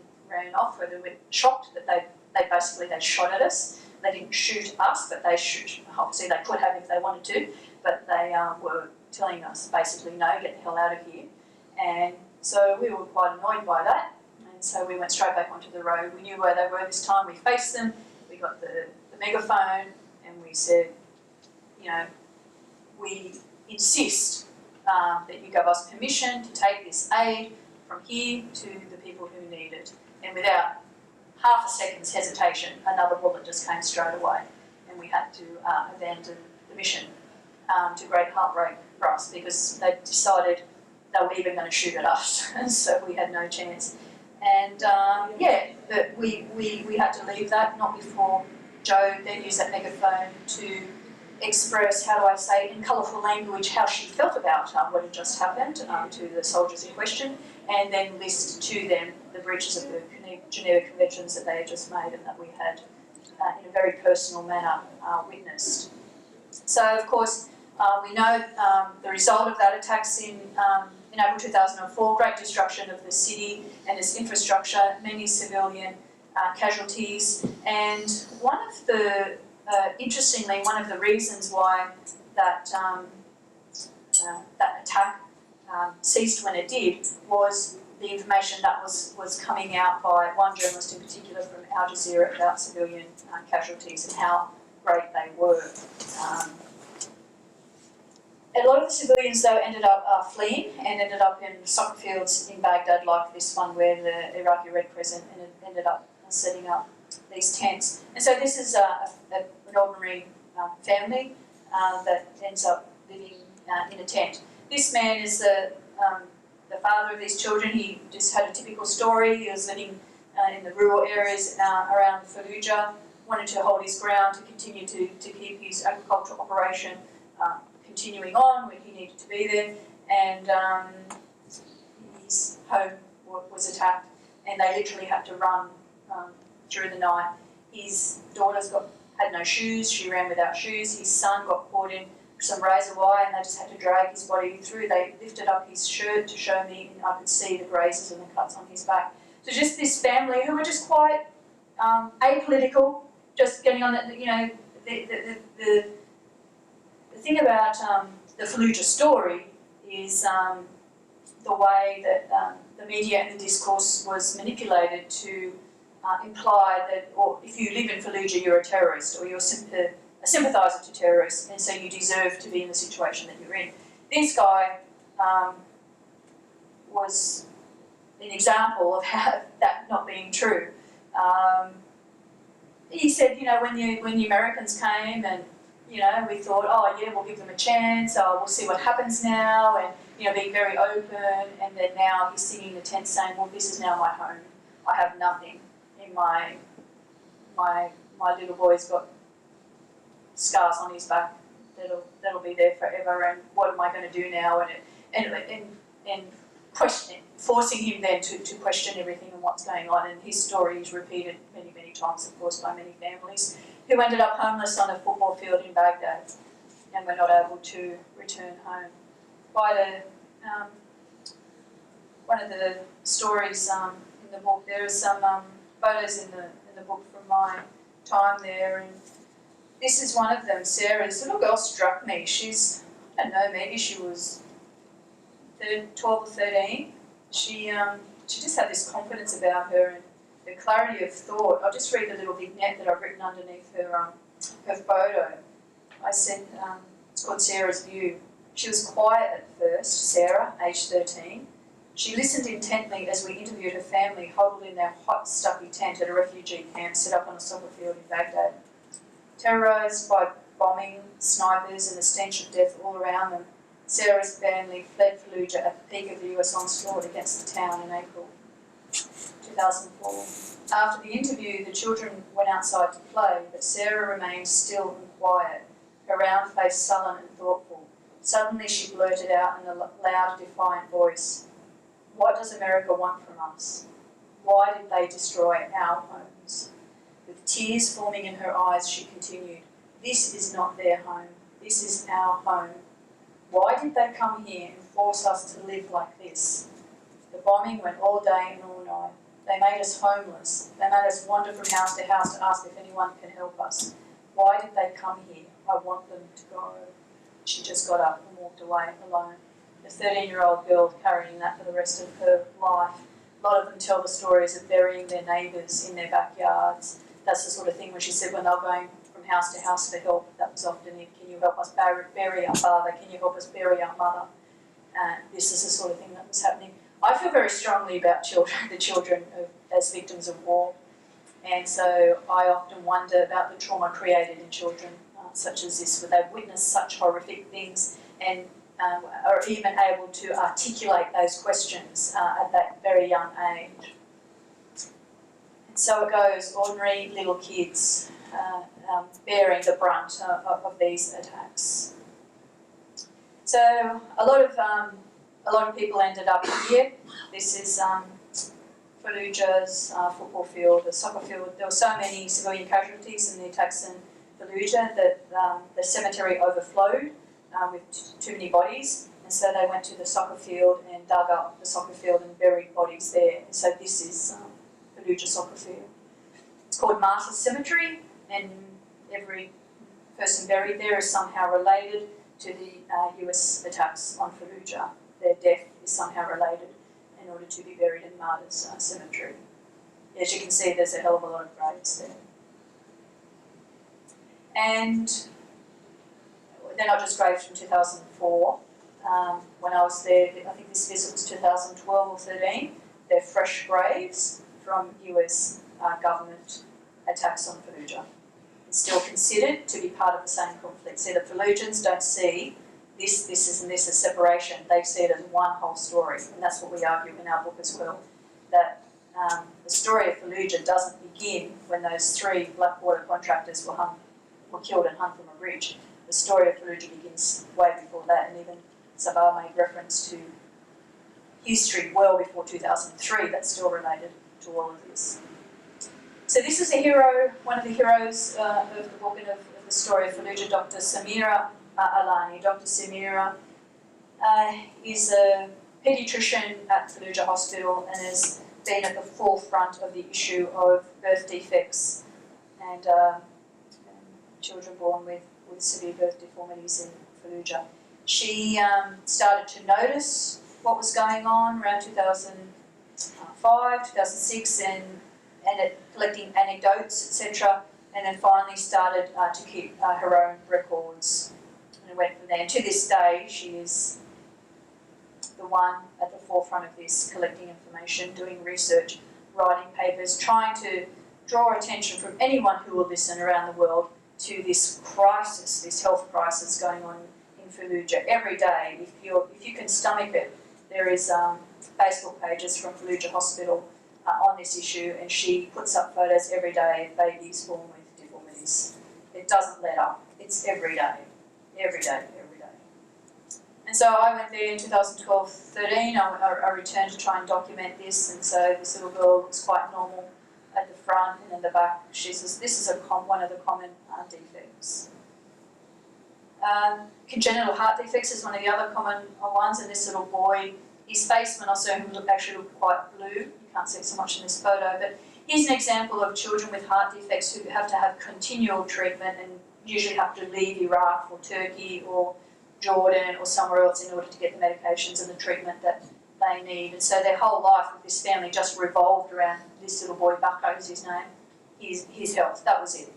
B: off. We were shocked that they shot at us. They didn't shoot us, but obviously they could have if they wanted to, but they were telling us basically, no, get the hell out of here. And so we were quite annoyed by that, and so we went straight back onto the road. We knew where they were this time. We faced them, we got the megaphone, and we said, you know, we insist that you give us permission to take this aid from here to the people who need it. And without half a second's hesitation, another bullet just came straight away, and we had to abandon the mission, to great heartbreak for us, because they decided they were even going to shoot at us, and so we had no chance. And but we had to leave that, not before Joe then used that megaphone to express, how do I say, in colourful language, how she felt about what had just happened to the soldiers in question, and then list to them the breaches of the Geneva Conventions that they had just made and that we had, in a very personal manner, witnessed. So, of course, we know the result of that attacks in April 2004, great destruction of the city and its infrastructure, many civilian casualties, and interestingly, one of the reasons why that attack ceased when it did was the information that was coming out by one journalist in particular from Al Jazeera about civilian casualties and how great they were. A lot of the civilians, though, ended up fleeing and ended up in soccer fields in Baghdad, like this one where the Iraqi Red Crescent ended up setting up these tents. And so this is an ordinary family that ends up living in a tent. This man is the father of these children. He just had a typical story. He was living in the rural areas around Fallujah, wanted to hold his ground to continue to keep his agricultural operation continuing on when he needed to be there, and his home was attacked, and they literally had to run through the night. His daughter's had no shoes, she ran without shoes. His son got caught in some razor wire, and they just had to drag his body through. They lifted up his shirt to show me, and I could see the grazes and the cuts on his back. So just this family who were just quite apolitical, just getting on the thing about the Fallujah story is the way that the media and the discourse was manipulated to imply that, or if you live in Fallujah, you're a terrorist, or you're a sympathiser to terrorists, and so you deserve to be in the situation that you're in. This guy was an example of how that not being true. He said, when the Americans came and we thought, oh yeah, we'll give them a chance, we'll see what happens now, and being very open, and then now he's sitting in the tent saying, well, this is now my home. I have nothing. In my little boy's got scars on his back that'll be there forever. And what am I going to do now? And question, forcing him then to question everything and what's going on. And his story is repeated many, many times, of course, by many families who ended up homeless on a football field in Baghdad and were not able to return home. One of the stories in the book, there are some photos in the book from my time there, and this is one of them. Sara, this little girl struck me. She's, I don't know, maybe she was 12 or 13. She just had this confidence about her and the clarity of thought. I'll just read the little vignette that I've written underneath her photo. I said, it's called Sara's View. She was quiet at first, Sara, aged 13. She listened intently as we interviewed her family huddled in their hot, stuffy tent at a refugee camp set up on a soccer field in Baghdad. Terrorised by bombing, snipers and the stench of death all around them, Sara's family fled Fallujah at the peak of the US onslaught against the town in April 2004. After the interview, the children went outside to play, but Sara remained still and quiet, her round face sullen and thoughtful. Suddenly she blurted out in a loud, defiant voice, "What does America want from us? Why did they destroy our homes?" With tears forming in her eyes, she continued, "This is not their home. This is our home. Why did they come here and force us to live like this? The bombing went all day and all night. They made us homeless. They made us wander from house to house to ask if anyone can help us. Why did they come here? I want them to go." She just got up and walked away alone. A 13-year-old girl carrying that for the rest of her life. A lot of them tell the stories of burying their neighbours in their backyards. That's the sort of thing when she said when they were going from house to house for help, that was often it. Can you help us bury our father? Can you help us bury our mother? This is the sort of thing that was happening. I feel very strongly about children, the children as victims of war. And so I often wonder about the trauma created in children such as this, where they've witnessed such horrific things and are even able to articulate those questions at that very young age. And so it goes, ordinary little kids bearing the brunt of these attacks. So a lot of people ended up here. This is Fallujah's football field, the soccer field. There were so many civilian casualties in the attacks in Fallujah that the cemetery overflowed with too many bodies, and so they went to the soccer field and dug up the soccer field and buried bodies there. And so this is Fallujah soccer field. It's called Symmetry, and every person buried there is somehow related to the US attacks on Fallujah. Their death is somehow related in order to be buried in Martyrs' Cemetery. As you can see, there's a hell of a lot of graves there. And they're not just graves from 2004. When I was there, I think this visit was 2012 or 13. They're fresh graves from US government attacks on Fallujah. It's still considered to be part of the same conflict. See, the Fallujians don't see this as separation. They see it as one whole story, and that's what we argue in our book as well, that the story of Fallujah doesn't begin when those 3 Blackwater contractors were killed and hung from a bridge. The story of Fallujah begins way before that, and even Sabah made reference to history well before 2003 that's still related to all of this. So this is a hero, one of the heroes of the book and of the story of Fallujah, Dr. Samira Alani. Dr. Samira is a paediatrician at Fallujah Hospital and has been at the forefront of the issue of birth defects and children born with severe birth deformities in Fallujah. She started to notice what was going on around 2005, 2006, and collecting anecdotes, etc., and then finally started to keep her own records. And it went from there. And to this day, she is the one at the forefront of this, collecting information, doing research, writing papers, trying to draw attention from anyone who will listen around the world to this crisis, this health crisis going on in Fallujah every day. If you can stomach it, there is Facebook pages from Fallujah Hospital on this issue, and she puts up photos every day of babies born with deformities It doesn't let up. It's every day, every day, every day. And so I went there in 2012-13. I returned to try and document this, and so this little girl looks quite normal at the front, and in the back she says this is one of the common defects. Congenital heart defects is one of the other common ones, and this little boy, his face when I saw him actually looked quite blue. You can't see it so much in this photo, but here's an example of children with heart defects who have to have continual treatment and usually have to leave Iraq or Turkey or Jordan or somewhere else in order to get the medications and the treatment that they need. And so their whole life with this family just revolved around this little boy, Bucko is his name, his health. That was it.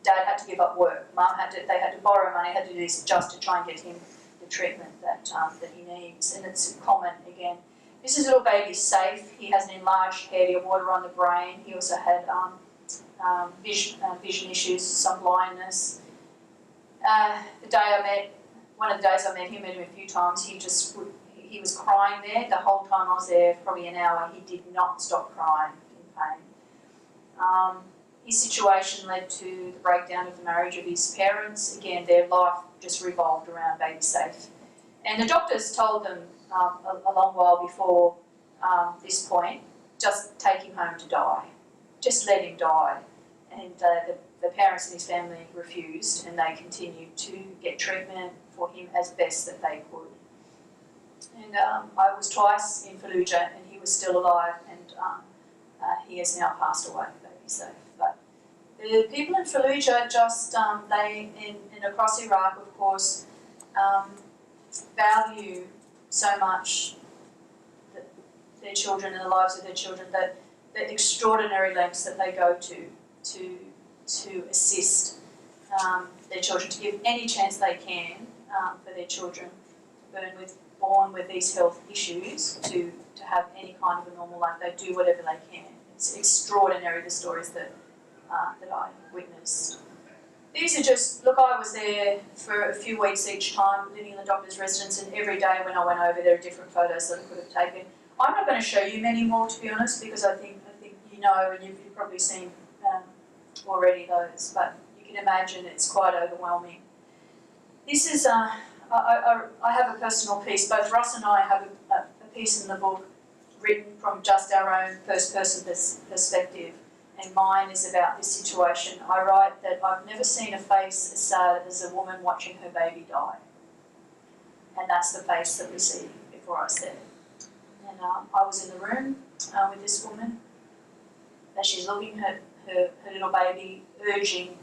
B: Dad had to give up work. Mum they had to borrow money, had to do this just to try and get him the treatment that he needs. And it's common again. This is little baby safe. He has an enlarged head, he had water on the brain. He also had vision issues, some blindness. One of the days I met him a few times, he was crying there. The whole time I was there, probably an hour, he did not stop crying in pain. His situation led to the breakdown of the marriage of his parents. Again, their life just revolved around baby safe. And the doctors told them a long while before this point, just take him home to die. Just let him die. And the parents in his family refused, and they continued to get treatment for him as best that they could. And I was twice in Fallujah, and he was still alive, and he has now passed away, baby safe. But the people in Fallujah just, and across Iraq, of course, value so much their children and the lives of their children, that the extraordinary lengths that they go to assist their children, to give any chance they can for their children born with these health issues to have any kind of a normal life. They do whatever they can. It's extraordinary, the stories that I witnessed. These are just, look, I was there for a few weeks each time, living in the doctor's residence, and every day when I went over, there are different photos that I could have taken. I'm not going to show you many more, to be honest, because I think you know, and you've probably seen already those, but you can imagine it's quite overwhelming. This is, I have a personal piece. Both Ross and I have a piece in the book written from just our own first-person perspective, and mine is about this situation. I write that I've never seen a face as sad as a woman watching her baby die. And that's the face that we see before us there. And I was in the room with this woman as she's looking at her little baby, urging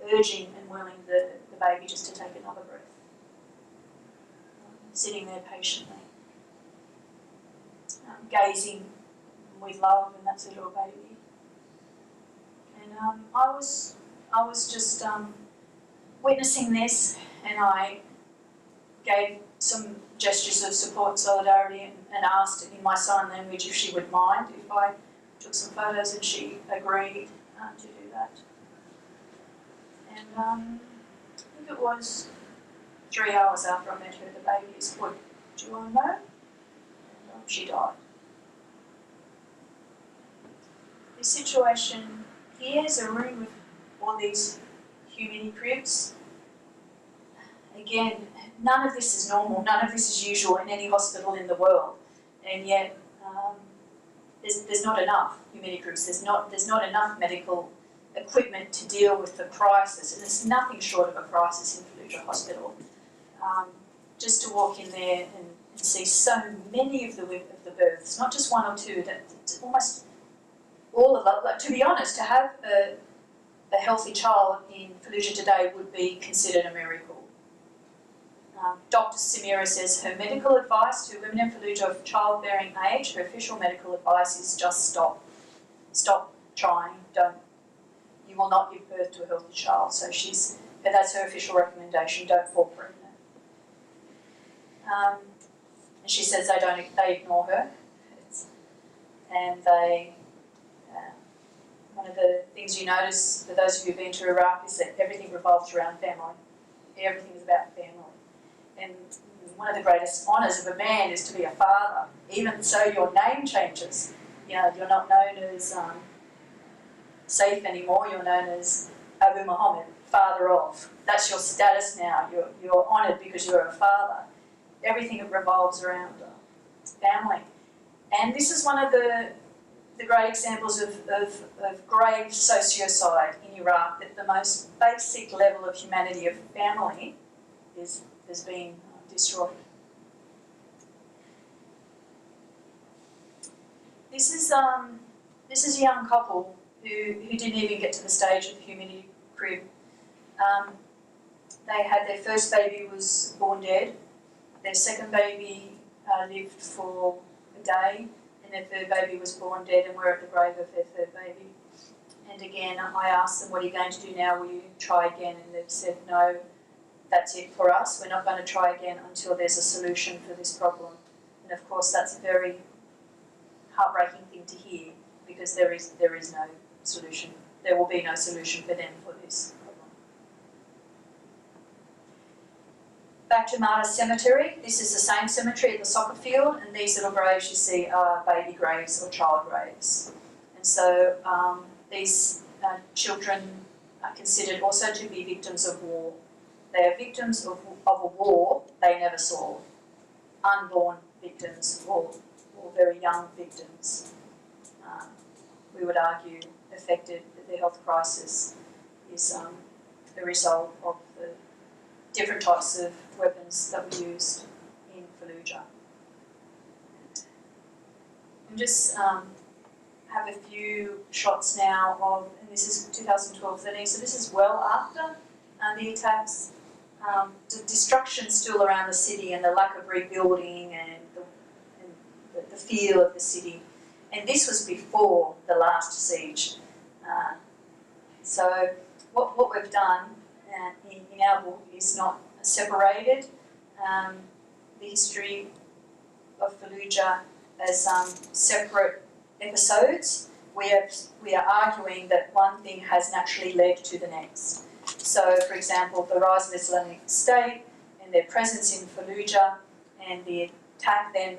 B: and willing the baby just to take another breath. Sitting there patiently, gazing with love, and that's a little baby. And I was just witnessing this, and I gave some gestures of support and solidarity, and asked in my sign language if she would mind if I took some photos, and she agreed to do that. And I think it was 3 hours after I met her, the baby is put to ECMO, and she died. This situation here is a room with all these humidity cribs. Again, none of this is normal, none of this is usual in any hospital in the world, and yet there's not enough humidity cribs, there's not enough medical equipment to deal with the crisis, and it's nothing short of a crisis in Fallujah Hospital. Just to walk in there and see so many of the births, not just one or two, that almost all of them. Like, to be honest, to have a healthy child in Fallujah today would be considered a miracle. Dr. Samira says her medical advice to women in Fallujah of childbearing age, her official medical advice is just stop. Stop trying. You will not give birth to a healthy child. So that's her official recommendation. Don't fall pregnant. And she says they ignore her, and one of the things you notice for those of you who've been to Iraq is that everything revolves around family. Everything is about family. And one of the greatest honours of a man is to be a father. Even so, your name changes. You know, you're not known as Safe anymore. You're known as Abu Muhammad, father of. That's your status now. You're honoured because you're a father. Everything revolves around family. And this is one of the great examples of grave sociocide in Iraq, that the most basic level of humanity of family has been destroyed. This is a young couple who didn't even get to the stage of the humidity crib. They had their first baby was born dead. Their second baby lived for a day, and their third baby was born dead, and we're at the grave of their third baby. And again, I asked them, what are you going to do now? Will you try again? And they've said, no, that's it for us. We're not going to try again until there's a solution for this problem. And of course, that's a very heartbreaking thing to hear, because there is no solution. There will be no solution for them for this problem. Back to Martyrs Cemetery. This is the same cemetery at the soccer field, and these little graves you see are baby graves or child graves. And so these children are considered also to be victims of war. They are victims of a war they never saw. Unborn victims or very young victims. We would argue affected, that the health crisis is the result of the different types of weapons that were used in Fallujah. And just have a few shots now of, and this is 2012-13, so this is well after the attacks. The destruction still around the city and the lack of rebuilding and the feel of the city. And this was before the last siege. So what we've done in our book is not separated the history of Fallujah as separate episodes. We are arguing that one thing has naturally led to the next. So, for example, the rise of Islamic State and their presence in Fallujah, and the attack then,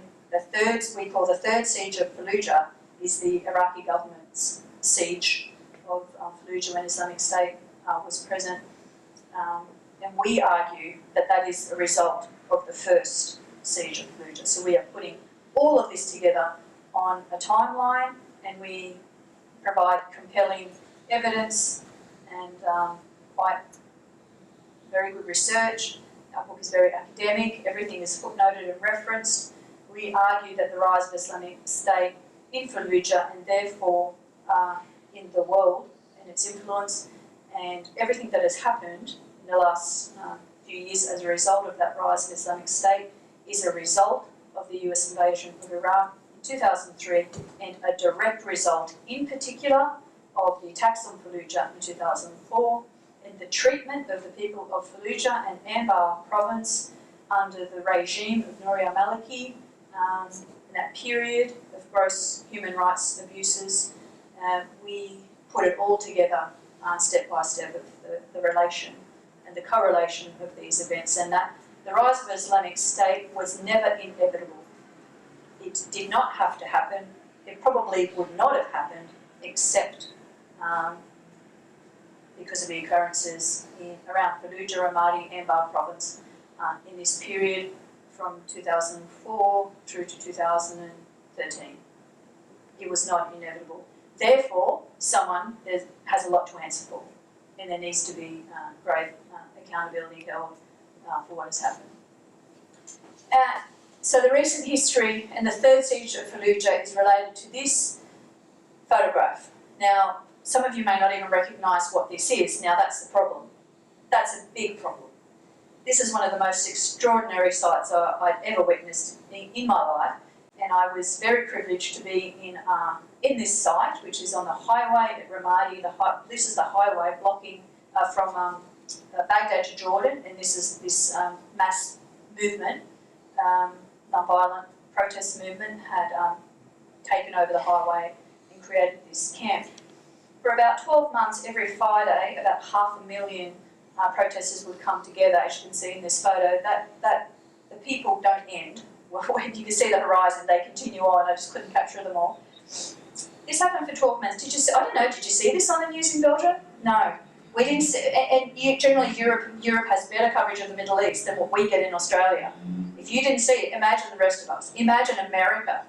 B: we call the third siege of Fallujah, is the Iraqi government's siege of Fallujah when Islamic State was present. And we argue that that is a result of the first siege of Fallujah. So we are putting all of this together on a timeline, and we provide compelling evidence and quite very good research. Our book is very academic. Everything is footnoted and referenced. We argue that the rise of Islamic State in Fallujah, and therefore in the world and its influence, and everything that has happened in the last few years as a result of that rise of Islamic State is a result of the US invasion of Iraq in 2003, and a direct result in particular of the attacks on Fallujah in 2004, and the treatment of the people of Fallujah and Anbar province under the regime of Nouri al-Maliki in that period of gross human rights abuses. We put it all together step by step of the relation and the correlation of these events, and that the rise of Islamic State was never inevitable. It did not have to happen. It probably would not have happened except because of the occurrences around Fallujah, Ramadi, Anbar province in this period from 2004 through to 2013. It was not inevitable. Therefore, someone has a lot to answer for, and there needs to be grave accountability held for what has happened. So the recent history and the third siege of Fallujah is related to this photograph. Now, some of you may not even recognise what this is. Now, that's the problem. That's a big problem. This is one of the most extraordinary sights I'd ever witnessed in my life, and I was very privileged to be in this site, which is on the highway at Ramadi. This is the highway blocking from Baghdad to Jordan, and this is this mass movement, non-violent protest movement, had taken over the highway and created this camp. For about 12 months, every Friday, about 500,000 protesters would come together, as you can see in this photo. That the people don't end. When you can see the horizon, they continue on. I just couldn't capture them all. This happened for 12 months. I don't know, did you see this on the news in Belgium? No. We didn't see, generally Europe has better coverage of the Middle East than what we get in Australia. If you didn't see it, imagine the rest of us. Imagine America.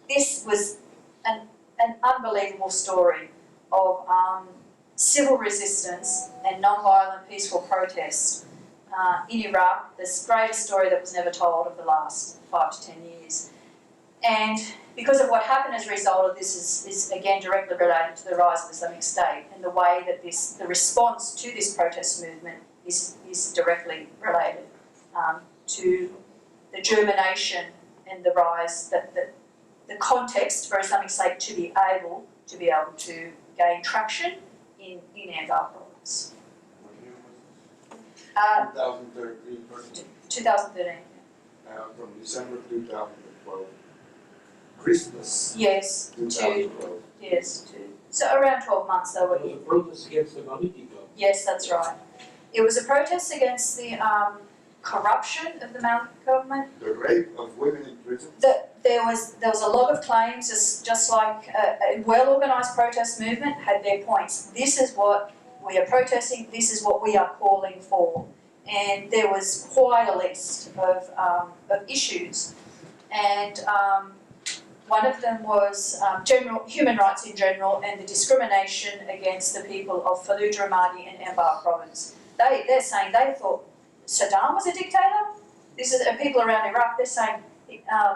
B: This was an unbelievable story of civil resistance and non-violent peaceful protest in Iraq. This greatest story that was never told of the last 5 to 10 years. And because of what happened as a result of this is again directly related to the rise of Islamic State and the way that the response to this protest movement is directly related to the germination and the rise, the context for Islamic State to be able to gain traction in Anbar province.
C: What year was this? 2013.
B: 2013.
C: From December 2012. Christmas
B: Yes,
C: 2012.
B: so around 12 months they were
D: There was a protest against the Maliki government.
B: Yes, that's right. It was a protest against the corruption of the Maliki government.
C: The rape of women in prison.
B: There was a lot of claims, just like a well-organised protest movement had their points. This is what we are protesting, this is what we are calling for. And there was quite a list of issues. And one of them was general human rights in general and the discrimination against the people of Fallujah, Ramadi and Anbar province. They're saying they thought Saddam was a dictator. This is people around Iraq, they're saying,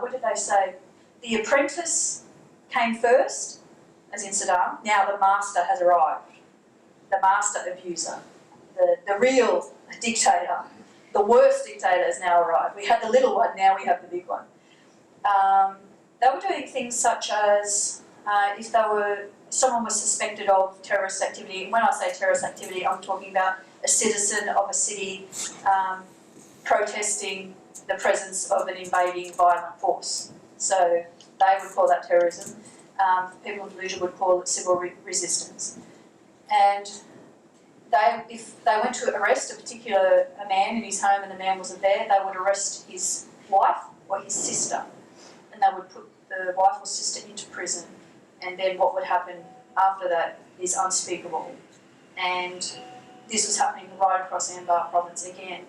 B: what did they say? The apprentice came first, as in Saddam. Now the master has arrived. The master abuser. The real dictator. The worst dictator has now arrived. We had the little one, now we have the big one. They were doing things such as if someone was suspected of terrorist activity. When I say terrorist activity, I'm talking about a citizen of a city protesting the presence of an invading violent force. So they would call that terrorism. People in Fallujah would call it civil resistance. And if they went to arrest a man in his home and the man wasn't there, they would arrest his wife or his sister. And they would put the wife or sister into prison. And then what would happen after that is unspeakable. And this was happening right across Anbar province again.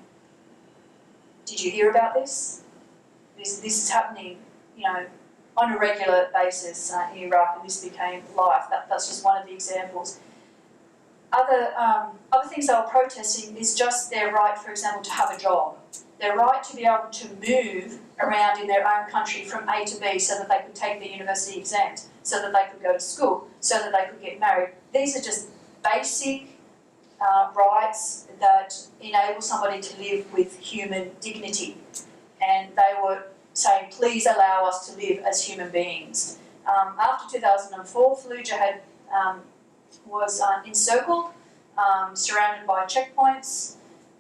B: Did you hear about this? This is happening, on a regular basis in Iraq, and this became life. That's just one of the examples. Other things they were protesting is just their right, for example, to have a job. Their right to be able to move around in their own country from A to B so that they could take their university exams, so that they could go to school, so that they could get married. These are just basic rights that enable somebody to live with human dignity. And they were saying, please allow us to live as human beings. After 2004, Fallujah was encircled, surrounded by checkpoints,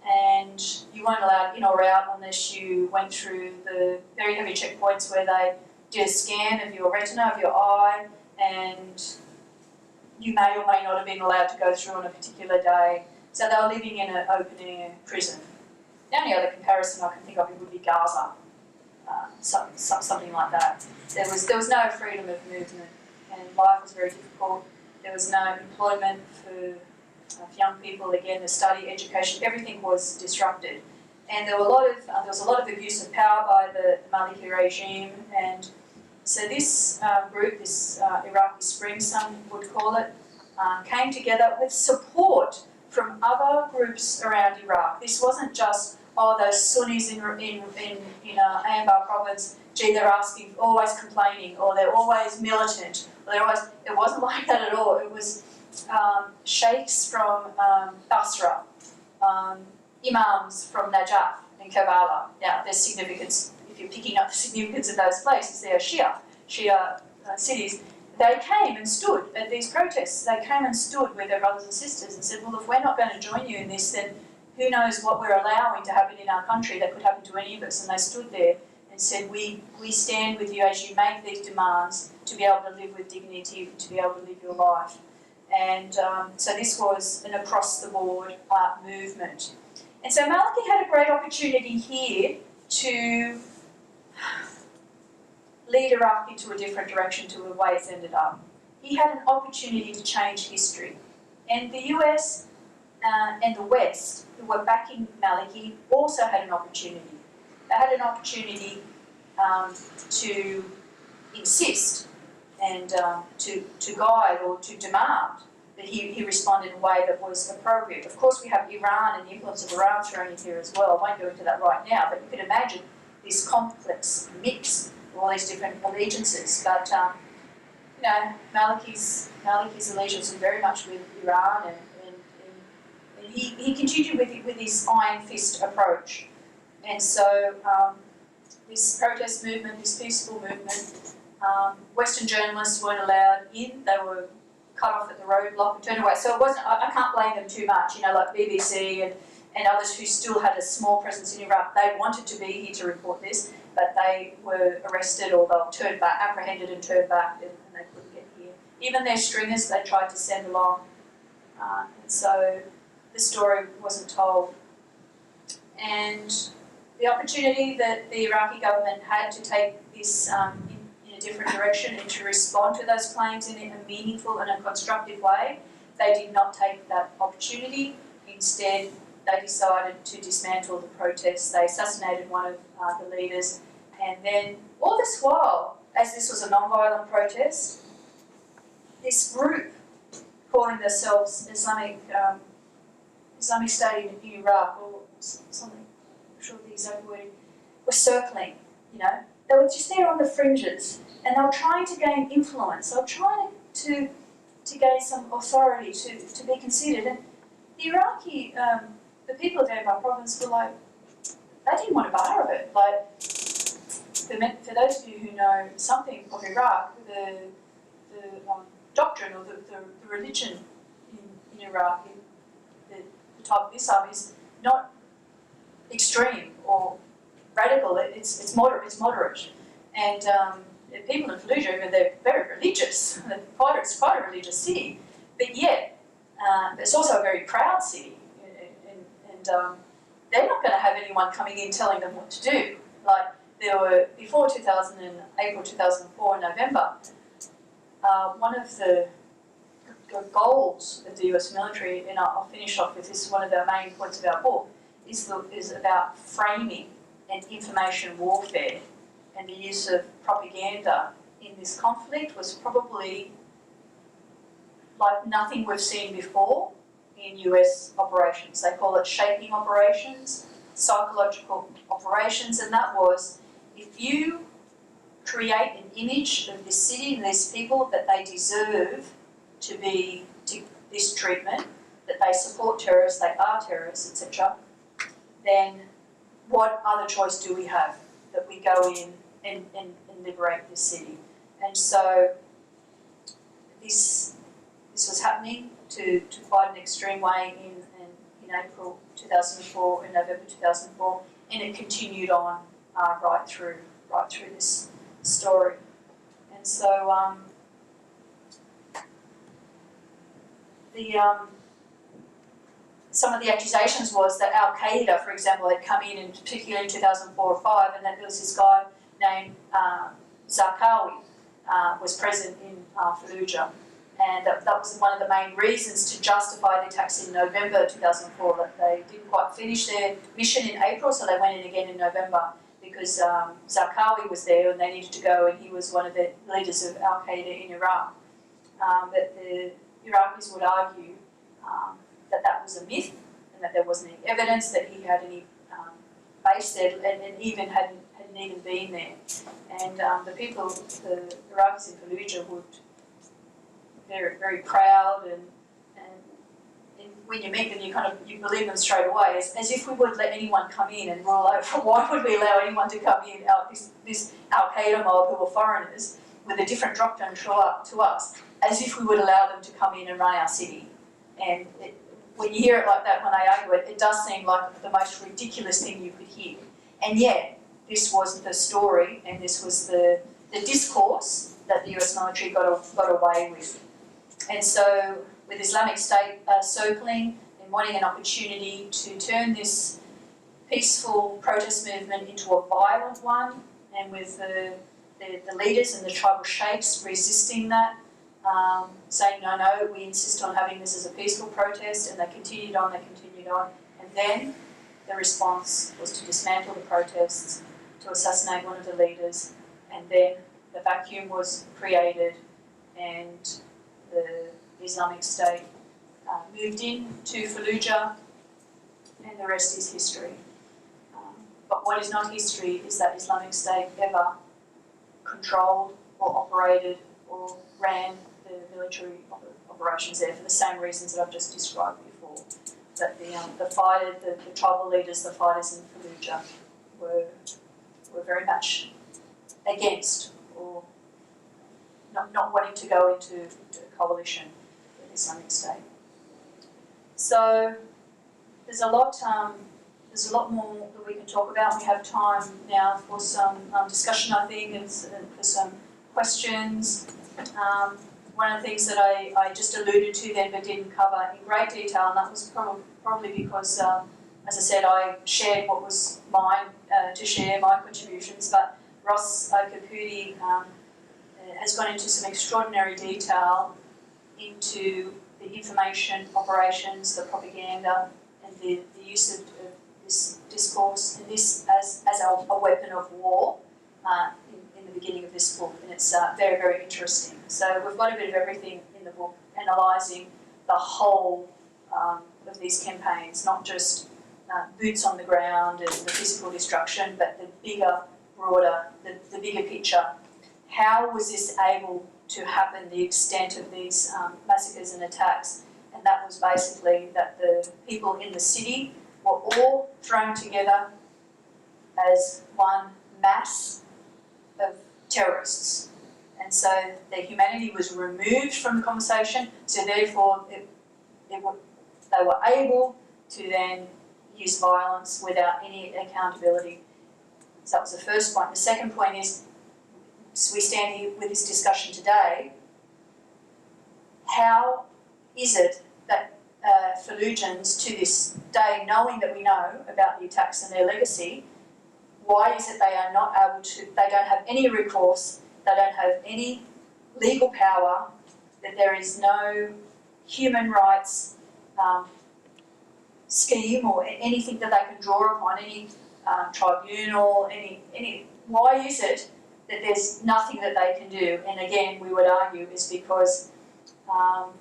B: and you weren't allowed in or out unless you went through the very heavy checkpoints where they did a scan of your retina, of your eye, and you may or may not have been allowed to go through on a particular day. So they were living in an open-air prison. The only other comparison I can think of would be Gaza, something like that. There was no freedom of movement, and life was very difficult. There was no employment for young people. Again, the study, education, everything was disrupted, and there was a lot of abuse of power by the Maliki regime. And so this group, this Iraqi Spring, some would call it, came together with support from other groups around Iraq. This wasn't just those Sunnis in Anbar province. Gee, they're always complaining, or they're always militant. It wasn't like that at all. It was sheikhs from Basra, imams from Najaf and Karbala. Now, there's significance, if you're picking up the significance of those places, they are Shia cities. They came and stood at these protests. They came and stood with their brothers and sisters and said, well, if we're not going to join you in this, then who knows what we're allowing to happen in our country that could happen to any of us. And they stood there and said, we stand with you as you make these demands to be able to live with dignity, to be able to live your life. And so this was an across-the-board movement. And so Maliki had a great opportunity here to lead Iraq into a different direction to the way it's ended up. He had an opportunity to change history. And the US and the West, who were backing Maliki, also had an opportunity. They had an opportunity to insist and to guide or to demand that he respond in a way that was appropriate. Of course, we have Iran and the influence of Iran thrown in here as well. I won't go into that right now, but you could imagine this complex mix of all these different allegiances. But Maliki's allegiance was very much with Iran, and he continued with his iron fist approach. And so this protest movement, this peaceful movement, Western journalists weren't allowed in. They were cut off at the roadblock and turned away. So it wasn't, I can't blame them too much, like BBC and others who still had a small presence in Iraq. They wanted to be here to report this, but they were arrested or they were turned back, apprehended and turned back, and they couldn't get here. Even their stringers they tried to send along. And so the story wasn't told. And the opportunity that the Iraqi government had to take this in a different direction and to respond to those claims in a meaningful and a constructive way, they did not take that opportunity. Instead, they decided to dismantle the protests. They assassinated one of the leaders. And then, all this while, as this was a non-violent protest, this group calling themselves Islamic State in Iraq, or something, I'm not sure the exact wording, were circling, They were just there on the fringes, and they were trying to gain influence. They were trying to gain some authority, to be considered. And the Iraqi, the people of Anbar province were like, they didn't want a bar of it. Like, for those of you who know something of Iraq, the doctrine or the religion in Iraq, the type of Islam is not extreme or radical. It's moderate. And the people in Fallujah, they're very religious. It's quite a religious city, but yet it's also a very proud city. And they're not going to have anyone coming in telling them what to do. Like, there were, before April 2004, November, one of the goals of the US military, and I'll finish off with this, one of the main points of our book, is about framing and information warfare, and the use of propaganda in this conflict was probably like nothing we've seen before in US operations. They call it shaping operations, psychological operations, and that was, if you create an image of this city and these people that they deserve to this treatment, that they support terrorists, they are terrorists, etc., then what other choice do we have that we go in and liberate this city? And so this was happening to quite an extreme way in April 2004 and November 2004, and it continued on right through this story. And so some of the accusations was that Al Qaeda, for example, had come in, and particularly in 2004 or 5, and that there was this guy named Zarqawi was present in Fallujah. And that was one of the main reasons to justify the attacks in November 2004, that they didn't quite finish their mission in April, so they went in again in November, because Zarqawi was there and they needed to go, and he was one of the leaders of Al Qaeda in Iraq. But the Iraqis would argue that was a myth, and that there wasn't any evidence that he had any base there, and even hadn't even been there. And the people, the Iraqis in Fallujah, would very, very proud, and when you meet them, you believe them straight away, as if we would let anyone come in and rule over. Why would we allow anyone to come in, this Al Qaeda mob who are foreigners with a different doctrine to us, as if we would allow them to come in and run our city? And when you hear it like that, when they argue it, it does seem like the most ridiculous thing you could hear. And yet, this was the story, and this was the discourse that the US military got away with. And so, with Islamic State circling and wanting an opportunity to turn this peaceful protest movement into a violent one, and with the leaders and the tribal sheikhs resisting that, saying no, we insist on having this as a peaceful protest, and they continued on, and then the response was to dismantle the protests, to assassinate one of the leaders, and then the vacuum was created and the Islamic State moved in to Fallujah, and the rest is history. But what is not history is that Islamic State ever controlled or operated or ran the military operations there for the same reasons that I've just described before. That the fighters, the tribal leaders, the fighters in Fallujah were very much against or not wanting to go into a coalition with the Islamic State. So there's a lot more that we can talk about. We have time now for some discussion, I think, and for some questions. One of the things that I just alluded to then but didn't cover in great detail, and that was probably because, as I said, I shared what was mine to share, my contributions, but Ross Okapudi has gone into some extraordinary detail into the information operations, the propaganda, and the use of this discourse, and this as a weapon of war in the beginning of this book, and it's very, very interesting. So we've got a bit of everything in the book, analysing the whole of these campaigns, not just boots on the ground and the physical destruction, but the bigger, broader, the bigger picture. How was this able to happen, the extent of these massacres and attacks? And that was basically that the people in the city were all thrown together as one mass of terrorists. And so their humanity was removed from the conversation, so therefore they were able to then use violence without any accountability. So that was the first point. The second point is, so we stand here with this discussion today, how is it that Fallujians to this day, knowing that we know about the attacks and their legacy, why is it they are not able to, they don't have any recourse, they don't have any legal power, that there is no human rights scheme or anything that they can draw upon, any tribunal, any, why is it that there's nothing that they can do? And again, we would argue is because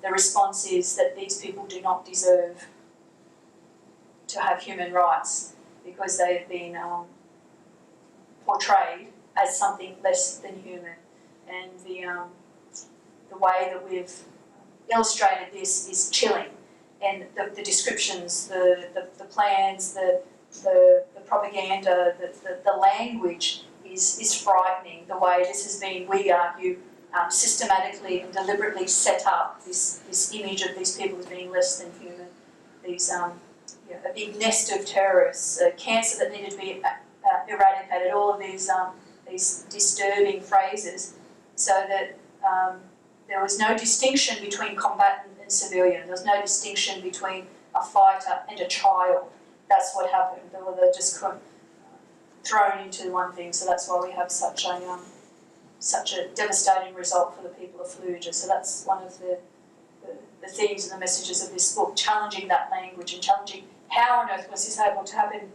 B: the response is that these people do not deserve to have human rights because they've been portrayed as something less than human. And the way that we've illustrated this is chilling. And the descriptions, the plans, the propaganda, the language is frightening. The way this has been, we argue, systematically and deliberately set up, this image of these people as being less than human, these a big nest of terrorists, cancer that needed to be eradicated, all of these disturbing phrases, so that there was no distinction between combatant and civilian. There was no distinction between a fighter and a child. That's what happened. They were just thrown into one thing. So that's why we have such a devastating result for the people of Fallujah. So that's one of the themes and the messages of this book, challenging that language and challenging how on earth was this able to happen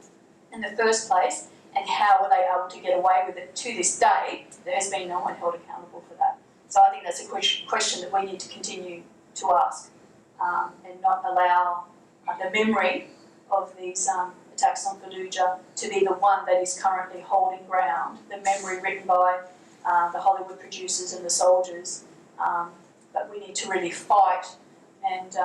B: in the first place, and how were they able to get away with it to this day. There has been no one held accountable for that. So I think that's a question that we need to continue to ask, and not allow the memory of these attacks on Fallujah to be the one that is currently holding ground, the memory written by the Hollywood producers and the soldiers, but we need to really fight and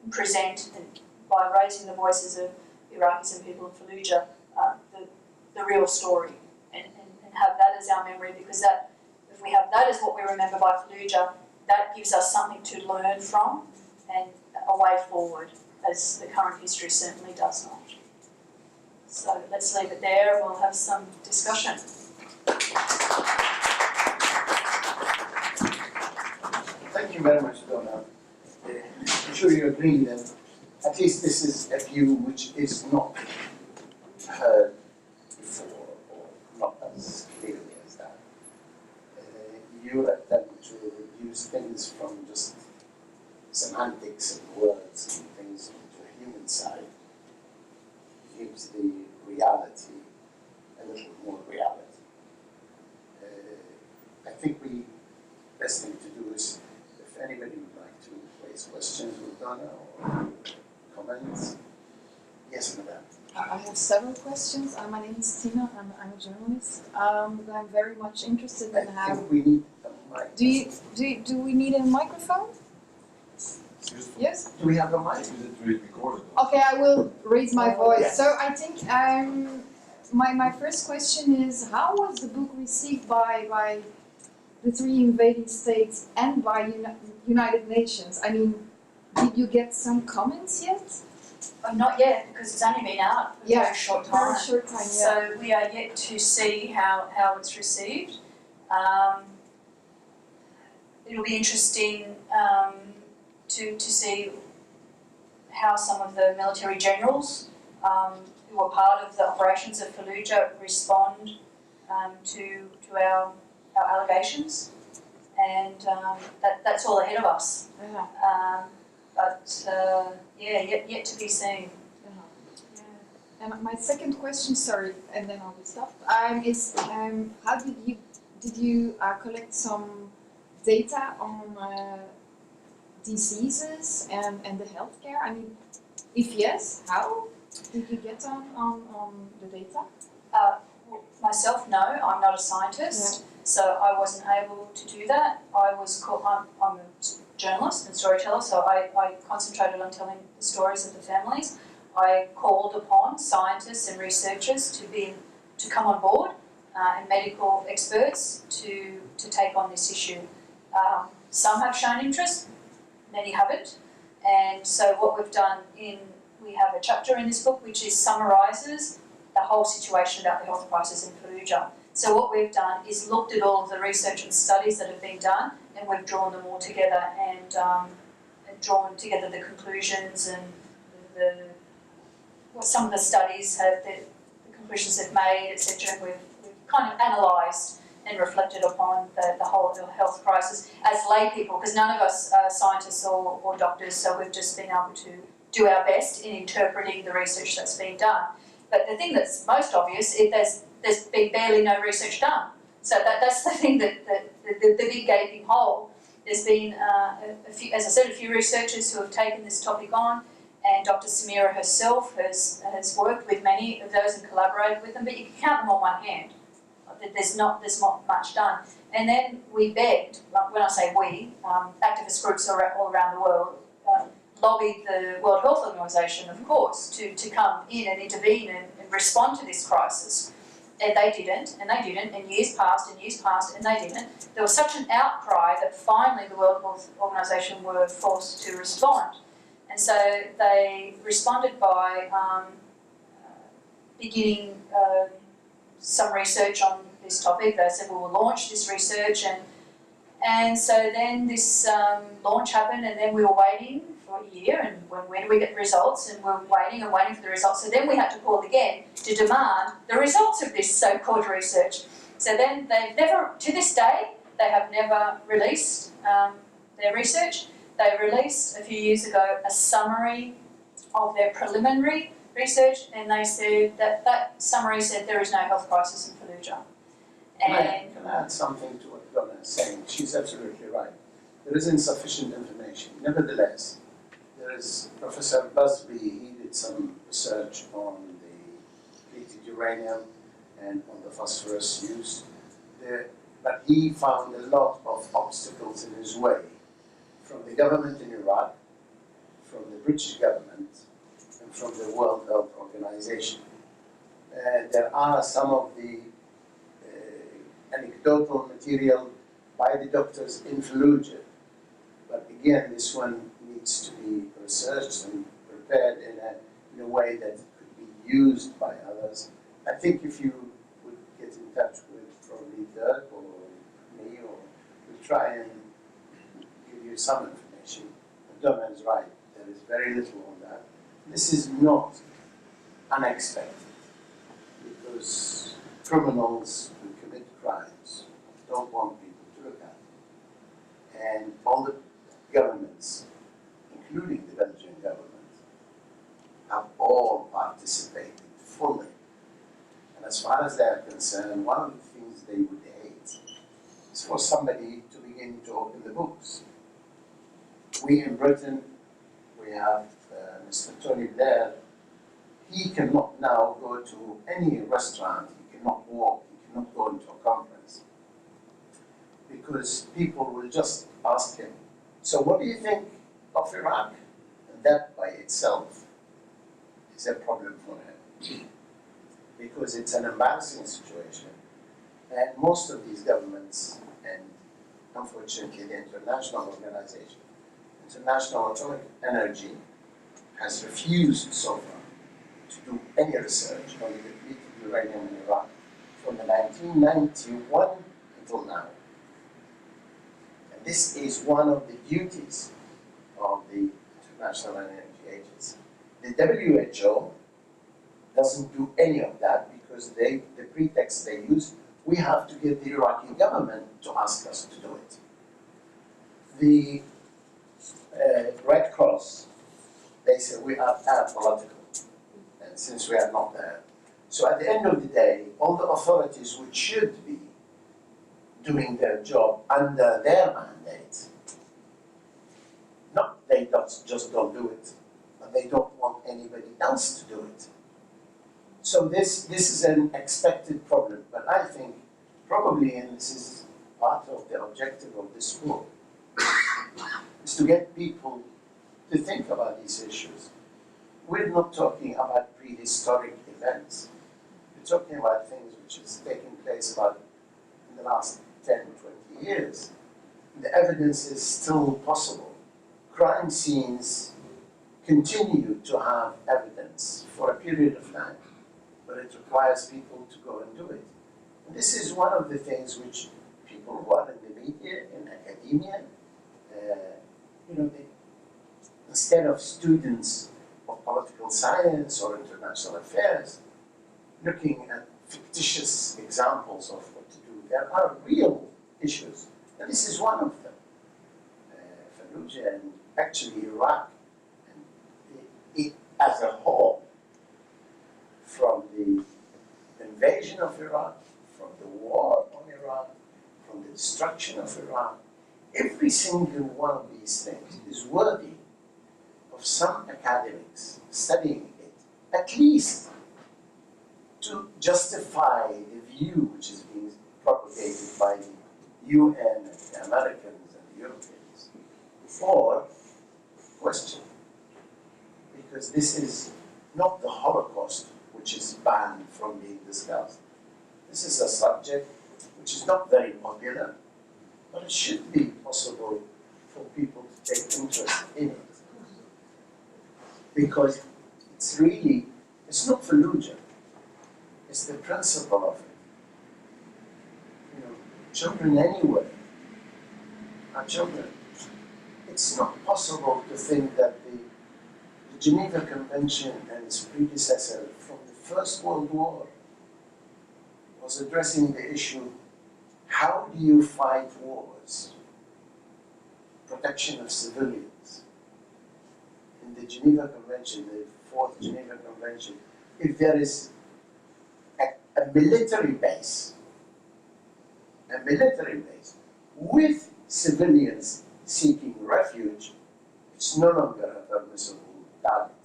B: present, and by raising the voices of Iraqis and people in Fallujah, the real story, and have that as our memory, because that, if we have that as what we remember by Fallujah, that gives us something to learn from and a way forward, as the current history certainly does not. So let's leave it there. We'll have some discussion.
E: Thank you very much, Donna. I'm sure you agree that at least this is a view which is not heard before, or not as clearly as that. your attempt to reduce things from just semantics and words and things to a human side gives the reality a little more reality. I think the best thing to do is, if anybody would like to raise questions with Donna or comments. Yes, madam.
F: I have several questions. My name is Tina. I'm a journalist. I'm very much interested in
E: I
F: how.
E: think we need a mic.
F: Do we need a microphone? Yes.
E: Do we have a mic?
F: Okay, I will raise my voice.
E: Yes.
F: So I think my first question is, how was the book received by the three invading states and by United Nations? I mean, did you get some comments yet?
B: Not yet, because it's only been out for a very short time.
F: Very short time, yeah.
B: So we are yet to see how it's received. It'll be interesting to see how some of the military generals who were part of the operations of Fallujah respond to our allegations, and that's all ahead of us.
F: Yeah.
B: Yet to be seen.
F: And my second question, sorry, and then I will stop. Is how did you collect some data on diseases and the healthcare? I mean, if yes, how did you get on the data?
B: Myself, no, I'm not a scientist, so I wasn't able to do that. I'm a journalist and storyteller, so I concentrated on telling the stories of the families. I called upon scientists and researchers to come on board and medical experts to take on this issue. Some have shown interest, many haven't, and so what we've done we have a chapter in this book which summarises the whole situation about the health crisis in Fallujah. So what we've done is looked at all of the research and studies that have been done, and we've drawn them all together and drawn together the conclusions and what some of the studies have, the conclusions they've made, etc. We've kind of analysed and reflected upon the whole health crisis as lay people, because none of us are scientists or doctors, so we've just been able to do our best in interpreting the research that's been done. But the thing that's most obvious is there's been barely no research done. So that's the thing the big gaping hole. There's been, a few researchers who have taken this topic on, and Dr. Samira herself has worked with many of those and collaborated with them, but you can count them on one hand. There's not much done. And then we begged, when I say we, activist groups all around the world, lobbied the World Health Organization, of course, to come in and intervene and respond to this crisis. And they didn't, and years passed, and they didn't. There was such an outcry that finally the World Health Organization were forced to respond. And so they responded by beginning some research on this topic. They said, we will launch this research, and so then this launch happened, and then we were waiting for a year, and when do we get the results? And we're waiting for the results. So then we had to call again to demand the results of this so-called research. So then they've never, to this day, they have never released their research. They released a few years ago a summary of their preliminary research, and they said that summary said there is no health crisis in Fallujah. And
E: Can I add something to what Donna is saying? She's absolutely right. There is insufficient information. Nevertheless, there is Professor Busby. He did some research on the depleted uranium and on the phosphorus use there, but he found a lot of obstacles in his way from the government in Iraq, from the British government, and from the World Health Organization. There are some of the anecdotal material by the doctors in Fallujah, but again, this one needs to be researched and prepared in a way that could be used by others. I think if you would get in touch with probably Dirk or me, or we'll try and give you some information. Donna is right, there is very little on that. This is not unexpected, because criminals who commit crimes don't want people to look at them. And all the governments, including the Belgian government, have all participated fully. And as far as they are concerned, one of the things they would hate is for somebody to begin to open the books. We in Britain, we have Mr. Tony Blair. He cannot now go to any restaurant, he cannot walk, he cannot go into a conference. Because people will just ask him, so what do you think of Iraq? And that by itself is a problem for him. Because it's an embarrassing situation. And most of these governments, and unfortunately the international organization, International Atomic Energy, has refused so far to do any research on the depleted uranium in Iraq from the 1991 until now. And this is one of the duties of the International Energy Agency. The WHO doesn't do any of that because the pretext they use, we have to get the Iraqi government to ask us to do it. The Red Cross, they say we are apolitical, and since we are not there. So at the end of the day, all the authorities which should be doing their job under their mandate, they just don't do it, but they don't want anybody else to do it. So this is an expected problem, but I think probably, and this is part of the objective of this book, is to get people to think about these issues. We're not talking about prehistoric events. We're talking about things which has taken place about in the last 10, 20 years. The evidence is still possible. Crime scenes continue to have evidence for a period of time, but it requires people to go and do it. And this is one of the things which people who are in the media, in academia, instead of students of political science or international affairs looking at fictitious examples of what to do, there are real issues. And this is one of them. Fallujah and actually Iraq, and it as a whole, from the invasion of Iraq, from the war on Iraq, from the destruction of Iraq, every single one of these things is worthy of some academics studying it, at least to justify the view which is being propagated by the UN and the Americans and the Europeans, or question. Because this is not the Holocaust which is banned from being discussed. This is a subject which is not very popular, but it should be possible for people to take interest in it. Because it's not Fallujah, it's the principle of it. Children anyway are children. It's not possible to think that the Geneva Convention and its predecessor from the First World War was addressing the issue, how do you fight wars? Protection of civilians. In the Geneva Convention, the Fourth Geneva Convention, if there is a military base with civilians seeking refuge, it's no longer a permissible target.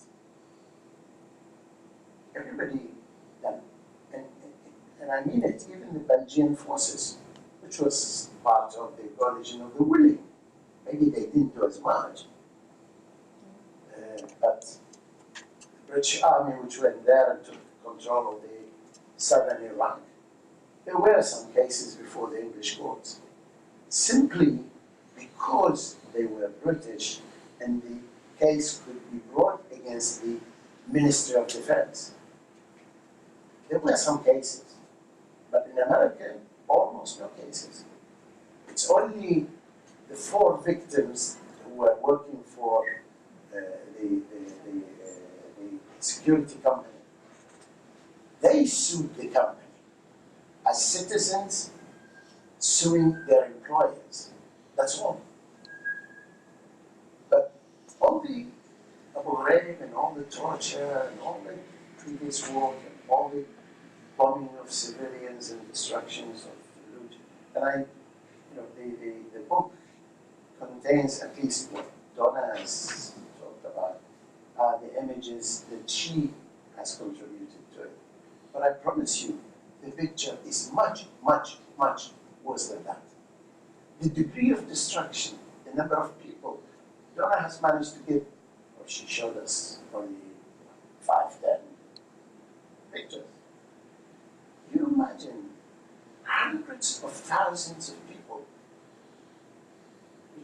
E: Everybody, and I mean it, even the Belgian forces, which was part of the coalition of the willing. Maybe they didn't do as much, but the British army, which went there and took control of the southern Iraq, there were some cases before the English courts, simply because they were British and the case could be brought against the Ministry of Defense. There were some cases, but in America, almost no cases. It's only the 4 victims who were working for the security company. They sued the company as citizens suing their employers. That's all. rape and all the torture and all the previous work and all the bombing of civilians and destructions of Fallujah. And the book contains at least what Donna has talked about, the images that she has contributed to it. But I promise you, the picture is much, much, much worse than that. The degree of destruction, the number of people, Donna has managed to give, or she showed us only 5, 10 pictures. You imagine hundreds of thousands of people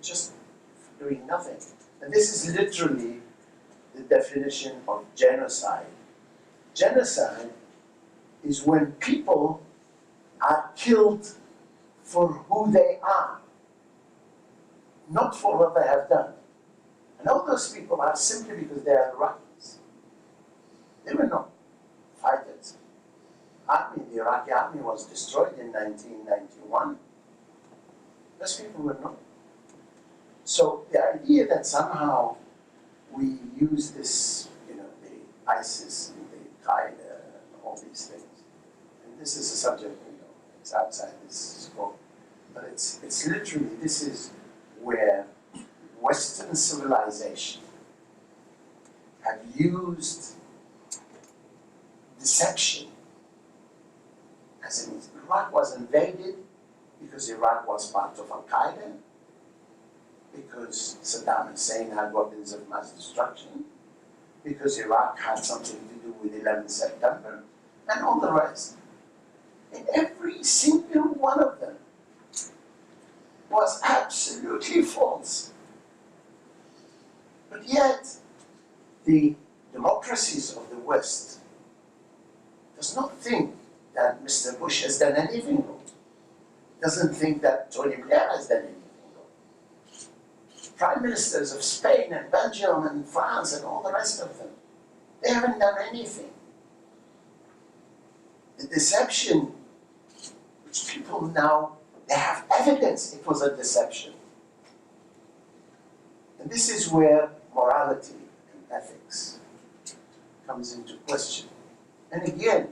E: just doing nothing. And this is literally the definition of genocide. Genocide is when people are killed for who they are, not for what they have done. And all those people are simply because they are Iraqis. They were not fighters. The Iraqi army was destroyed in 1991. Those people were not. So the idea that somehow we use this, the ISIS and the Qaeda and all these things, and this is a subject, it's outside this scope, but it's literally, this is where Western civilization have used deception. As in, Iraq was invaded because Iraq was part of Al-Qaeda, because Saddam Hussein had weapons of mass destruction, because Iraq had something to do with 11 September, and all the rest. And every single one of them was absolutely false. But yet, the democracies of the West does not think that Mr. Bush has done anything wrong. Doesn't think that Tony Blair has done anything wrong. Prime ministers of Spain and Belgium and France and all the rest of them, they haven't done anything. The deception, which people now, they have evidence it was a deception. And this is where morality and ethics comes into question. And again,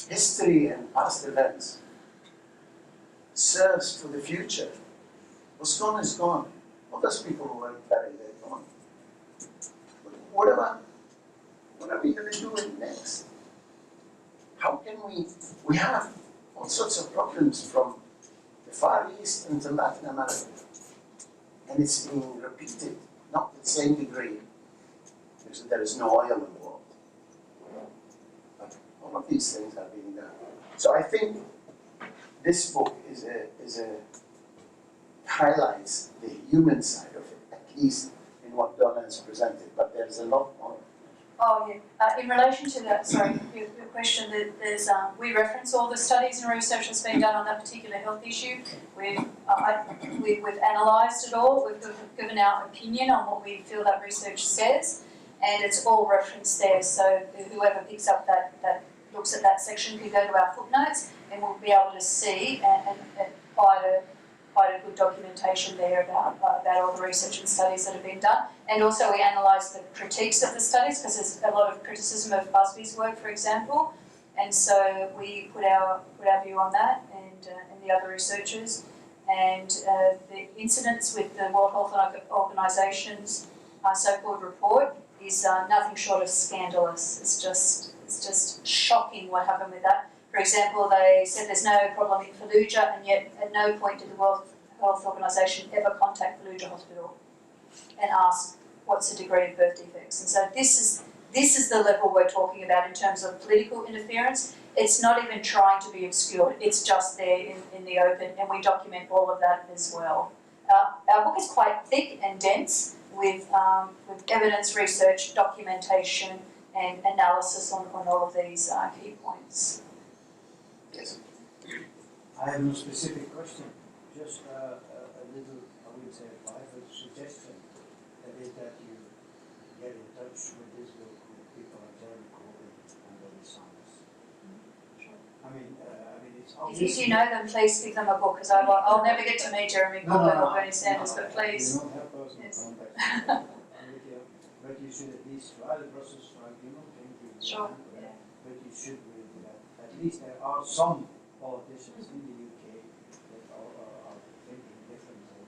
E: history and past events serves for the future. What's gone is gone. All those people who weren't buried, they're gone. What are we going to do next? How can we have all sorts of problems from the Far East into Latin America. And it's being repeated, not to the same degree, because there is no oil involved. But all of these things are being done. So I think this book highlights the human side of it, at least in what Donna has presented, but there's a lot more.
B: Oh, yeah. In relation to that, sorry, your question, there's we reference all the studies and research that's been done on that particular health issue. We've analysed it all. We've given our opinion on what we feel that research says, and it's all referenced there. So whoever picks up that looks at that section can go to our footnotes, and we'll be able to see and quite a good documentation there about all the research and studies that have been done. And also we analysed the critiques of the studies, because there's a lot of criticism of Busby's work, for example. And so we put our view on that and the other researchers. And the incidents with the World Health Organisation's so-called report is nothing short of scandalous. It's just shocking what happened with that. For example, they said there's no problem in Fallujah, and yet at no point did the World Health Organisation ever contact Fallujah Hospital and ask what's the degree of birth defects. And so this is the level we're talking about in terms of political interference. It's not even trying to be obscured, it's just there in the open, and we document all of that as well. Our book is quite thick and dense with evidence, research, documentation, and analysis on all of these key points.
E: Yes.
G: I have no specific question, just a little, I would say, advice or suggestion. That is that you get in touch with this book with people like Jeremy Corbyn and Donna Sanders. I mean, it's obvious.
B: If you know them, please give them a book, because I'll never get to meet Jeremy Corbyn or Bernie Sanders, but please.
G: You don't have personal
B: Yes.
G: contact with you, but you should at least least try the Brussels Tribunal thing to
B: Sure,
G: that,
B: yeah.
G: but you should really do that. At least there are some politicians in the UK that are thinking differently.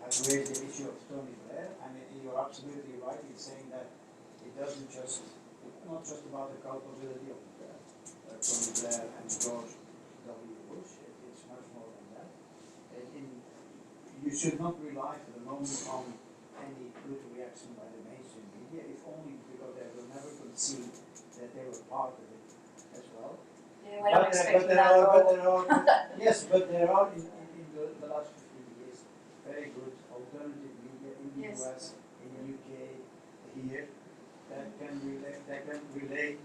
G: Have raised the issue of Tony Blair, and you're absolutely right in saying that it doesn't just, it's not just about the culpability of Tony Blair and George W. Bush, it's much more than that. You should not rely for the moment on any good reaction by the mainstream media, if only because they will never concede that they were part of it as well.
B: Yeah, we're not expecting
G: there
B: that
G: are,
B: role.
G: yes, but there are in the last 15 years very good alternative media in the
B: Yes.
G: US, in the UK, here, that can relate.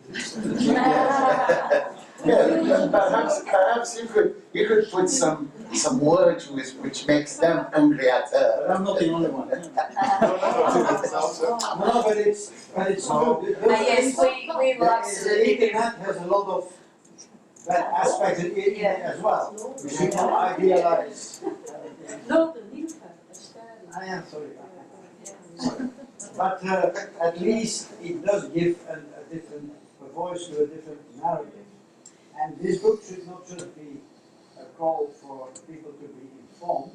A: Yeah, perhaps you could put some words which makes them angry at her.
G: But I'm not the only one.
C: No.
G: No, but it's true.
B: Yes, we will
G: The
B: absolutely do.
G: internet has a lot of bad aspects in it
B: Yeah.
G: as well. We should not idealize. I am sorry. But at least it does give a voice to a different narrative. And this book should not just be a call for people to be informed,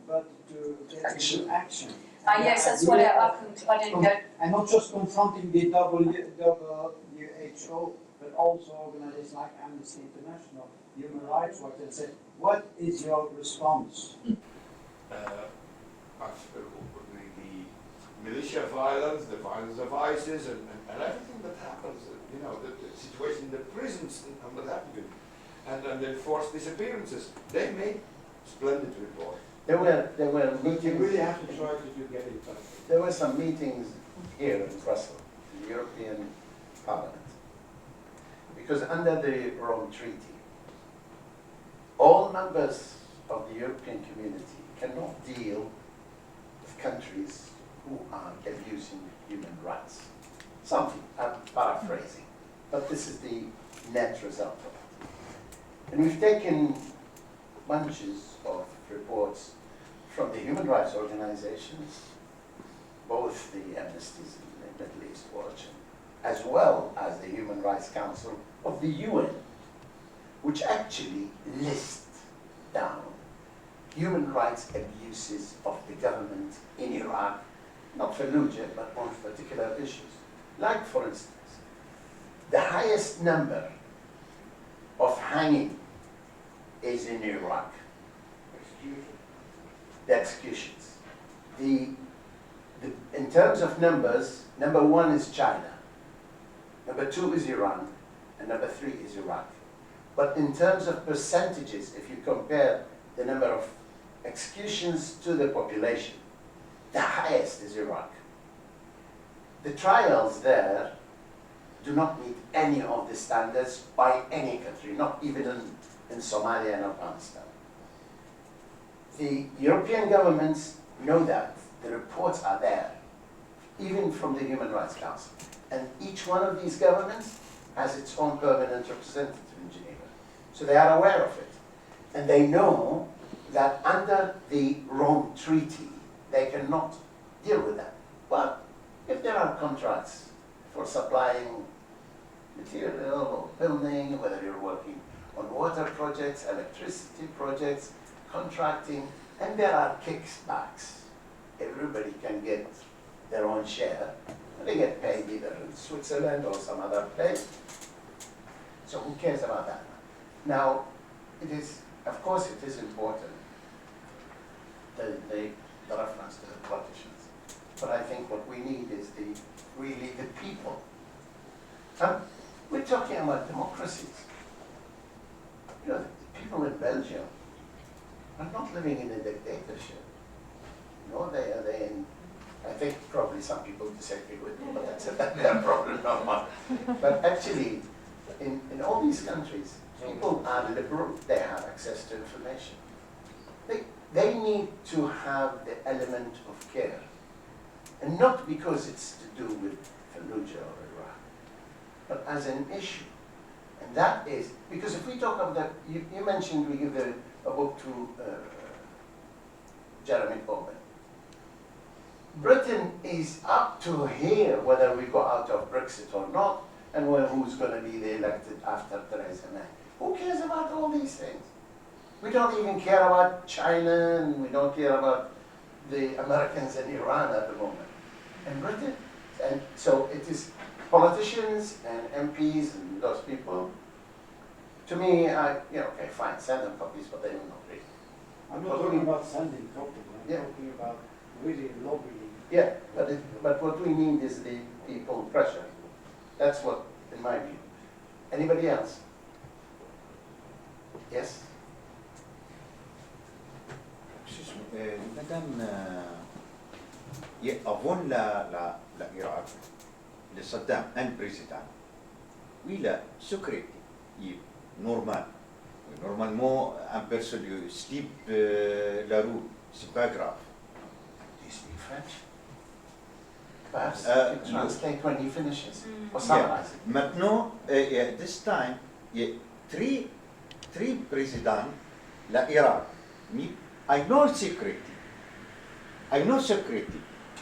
G: but to get into action.
B: Yes, that's what I didn't go.
G: And not just confronting the WHO, but also organizations like Amnesty International, Human Rights Watch, and say, what is your response?
C: The militia violence, the violence of ISIS, and everything that happens, the situation in the prisons and what have you, and the forced disappearances. They made splendid reports.
A: There were
C: You
A: meetings.
C: really have to try to get in touch.
A: There were some meetings here in Brussels, the European Parliament, because under the Rome Treaty, all members of the European community cannot deal with countries who are abusing human rights. Something, I'm paraphrasing, but this is the net result of it. And we've taken bunches of reports from the human rights organizations, both the Amnesties and the Middle East Watch, as well as the Human Rights Council of the UN, which actually lists down human rights abuses of the government in Iraq, not Fallujah, but on particular issues. Like, for instance, the highest number of hanging is in Iraq. The executions. In terms of numbers, number one is China, number two is Iran, and number three is Iraq. But in terms of percentages, if you compare the number of executions to the population, the highest is Iraq. The trials there do not meet any of the standards by any country, not even in Somalia and Afghanistan. The European governments know that. The reports are there, even from the Human Rights Council. And each one of these governments has its own permanent representative in Geneva. So they are aware of it. And they know that under the Rome Treaty, they cannot deal with that. But if there are contracts for supplying material or building, whether you're working on water projects, electricity projects, contracting, and there are kickbacks, everybody can get their own share. They get paid either in Switzerland or some other place. So who cares about that? Now, it is, of course, it is important, the reference to the politicians. But I think what we need is really the people. We're talking about democracies. You know, the people in Belgium are not living in a dictatorship. No, they are in, I think probably some people disagree with me, but that's their problem, not mine. But actually, in all these countries, people are liberal, they have access to information. They need to have the element of care. And not because it's to do with Fallujah or Iraq, but as an issue. And that is, because if we talk of that, you mentioned we give a book to Jeremy Corbyn.
E: Britain is up to here whether we go out of Brexit or not, and who's going to be the elected after Theresa May. Who cares about all these things? We don't even care about China, and we don't care about the Americans and Iran at the moment. And Britain, and so it is politicians and MPs and those people. To me, okay, fine, send them copies, but they will not read.
G: I'm not talking about sending copies, I'm
E: Yeah.
G: talking about really lobbying.
E: Yeah, but what we need is the people pressure. That's what, in my view. Anybody else? Yes?
H: madame أظن لإيران لصدام un président il a secret normal normalement un personne slip la roue c'est pas grave.
E: Do you speak French? Perhaps
H: Uh,
E: you can translate when he finishes, or
H: Yeah.
E: summarize it.
H: Maintenant this time three présidents l'Iran I know security. I know security.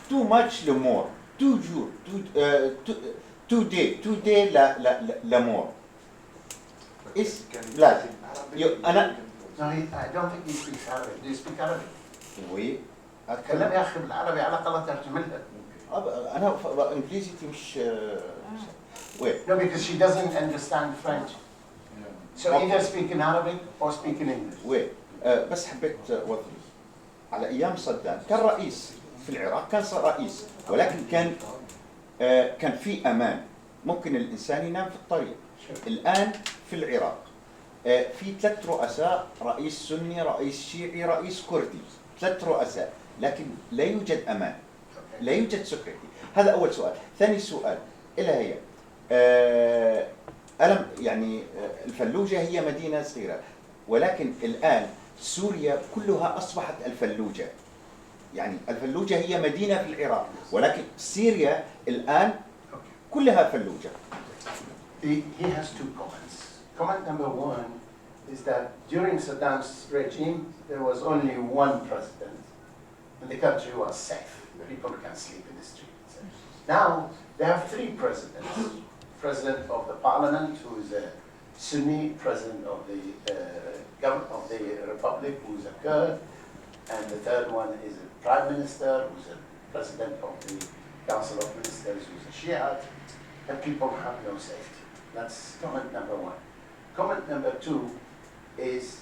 H: Too much le mort. Toujours. Today la mort. Is blood. أنا
E: No, I don't think he speaks Arabic. Do you speak Arabic?
H: oui.
E: تكلم يا أخي بالعربي على الأقل ترجم لها.
H: أنا إنجليزيتي مش wait.
E: No, because she doesn't understand French. So either speak in Arabic or speak in English.
H: وين بس حبيت اوضح على ايام صدام كان رئيس في العراق كان رئيس ولكن كان في امان ممكن الانسان ينام في الطريق الان في العراق في 3 رؤساء رئيس سني رئيس شيعي رئيس كردي 3 رؤساء لكن لا يوجد امان لا يوجد سكيورتي هذا اول سؤال ثاني سؤال الى هي ألم يعني الفلوجة هي مدينة صغيرة ولكن الآن سوريا كلها أصبحت الفلوجة يعني الفلوجة هي مدينة في العراق ولكن سوريا الآن كلها فلوجة.
E: He has 2 comments. Comment number 1 is that during Saddam's regime there was only one president and the country was safe. People can sleep in the streets. Now they have 3 presidents. President of the parliament, who is a Sunni, president of the government of the republic, who is a Kurd, and the third one is a prime minister, who is a president of the council of ministers, who is a Shiite, and people have no safety. That's comment number 1. Comment number 2 is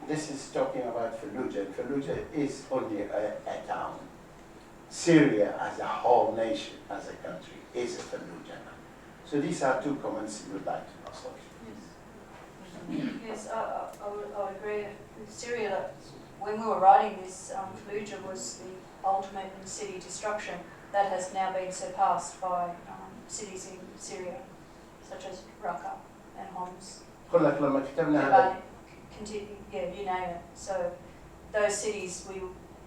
E: this is talking about Fallujah. Fallujah is only a town. Syria as a whole nation, as a country, is a Fallujah. So these are 2 comments you would like to pass on.
B: Yes, I would agree with Syria that when we were writing this, Fallujah was the ultimate in city destruction that has now been surpassed by cities in Syria, such as Raqqa and Homs.
E: لك لما كتبنا هذا
B: Yeah, you name it. So those cities,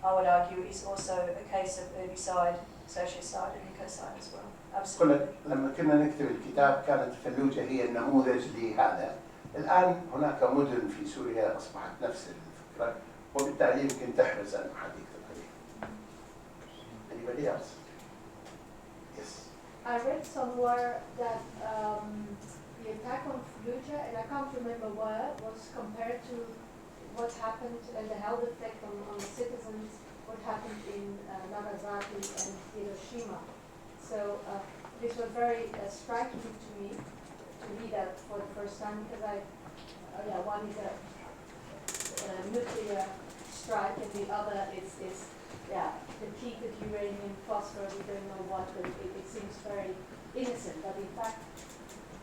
B: I would argue, is also a case of herbicide, sociocide and ecocide as well. Absolutely.
E: لما كنا نكتب الكتاب كانت فلوجة هي النموذج لهذا. الآن هناك مدن في سوريا أصبحت نفس الفكرة وبالتالي يمكن تحرز أن أحد يكتب عليها. Anybody else? Yes.
I: I read somewhere that the attack on Fallujah, and I can't remember where, was compared to what happened and the health effect on the citizens, what happened in Nagasaki and Hiroshima. So this was very striking to me to read that for the first time because one is a nuclear strike and the other is depleted uranium, phosphorus, we don't know what, but it seems very innocent, but in fact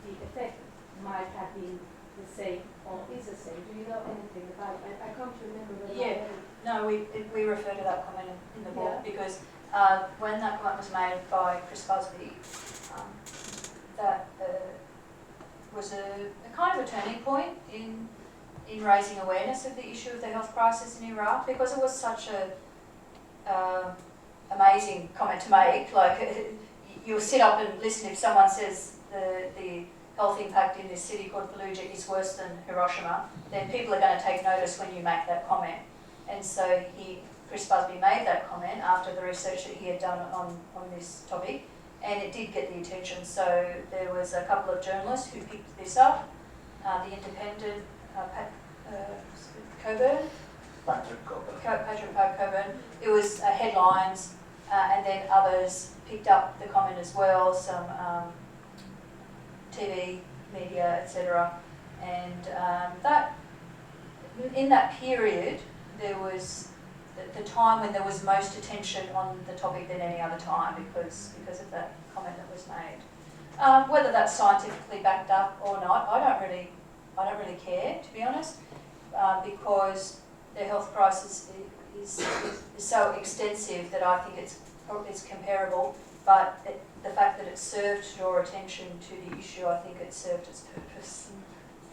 I: the effect might have been the same or is the same. Do you know anything about it? I can't remember.
B: No, we refer to that comment in the book because when that comment was made by Chris Busby, that was a kind of a turning point in raising awareness of the issue of the health crisis in Iraq because it was such a amazing comment to make. Like you'll sit up and listen if someone says the health impact in this city called Fallujah is worse than Hiroshima, then people are going to take notice when you make that comment. And so he Chris Busby made that comment after the research that he had done on this topic, and it did get the attention. So there was a couple of journalists who picked this up. The Independent, Coburn,
E: Patrick Coburn.
B: Patrick Coburn. It was headlines, and then others picked up the comment as well. Some TV, media, etc. And that in that period, there was the time when there was most attention on the topic than any other time because of that comment that was made. Whether that's scientifically backed up or not, I don't really care, to be honest, because the health crisis is so extensive that I think it's comparable. But the fact that it served to draw attention to the issue, I think it served its purpose.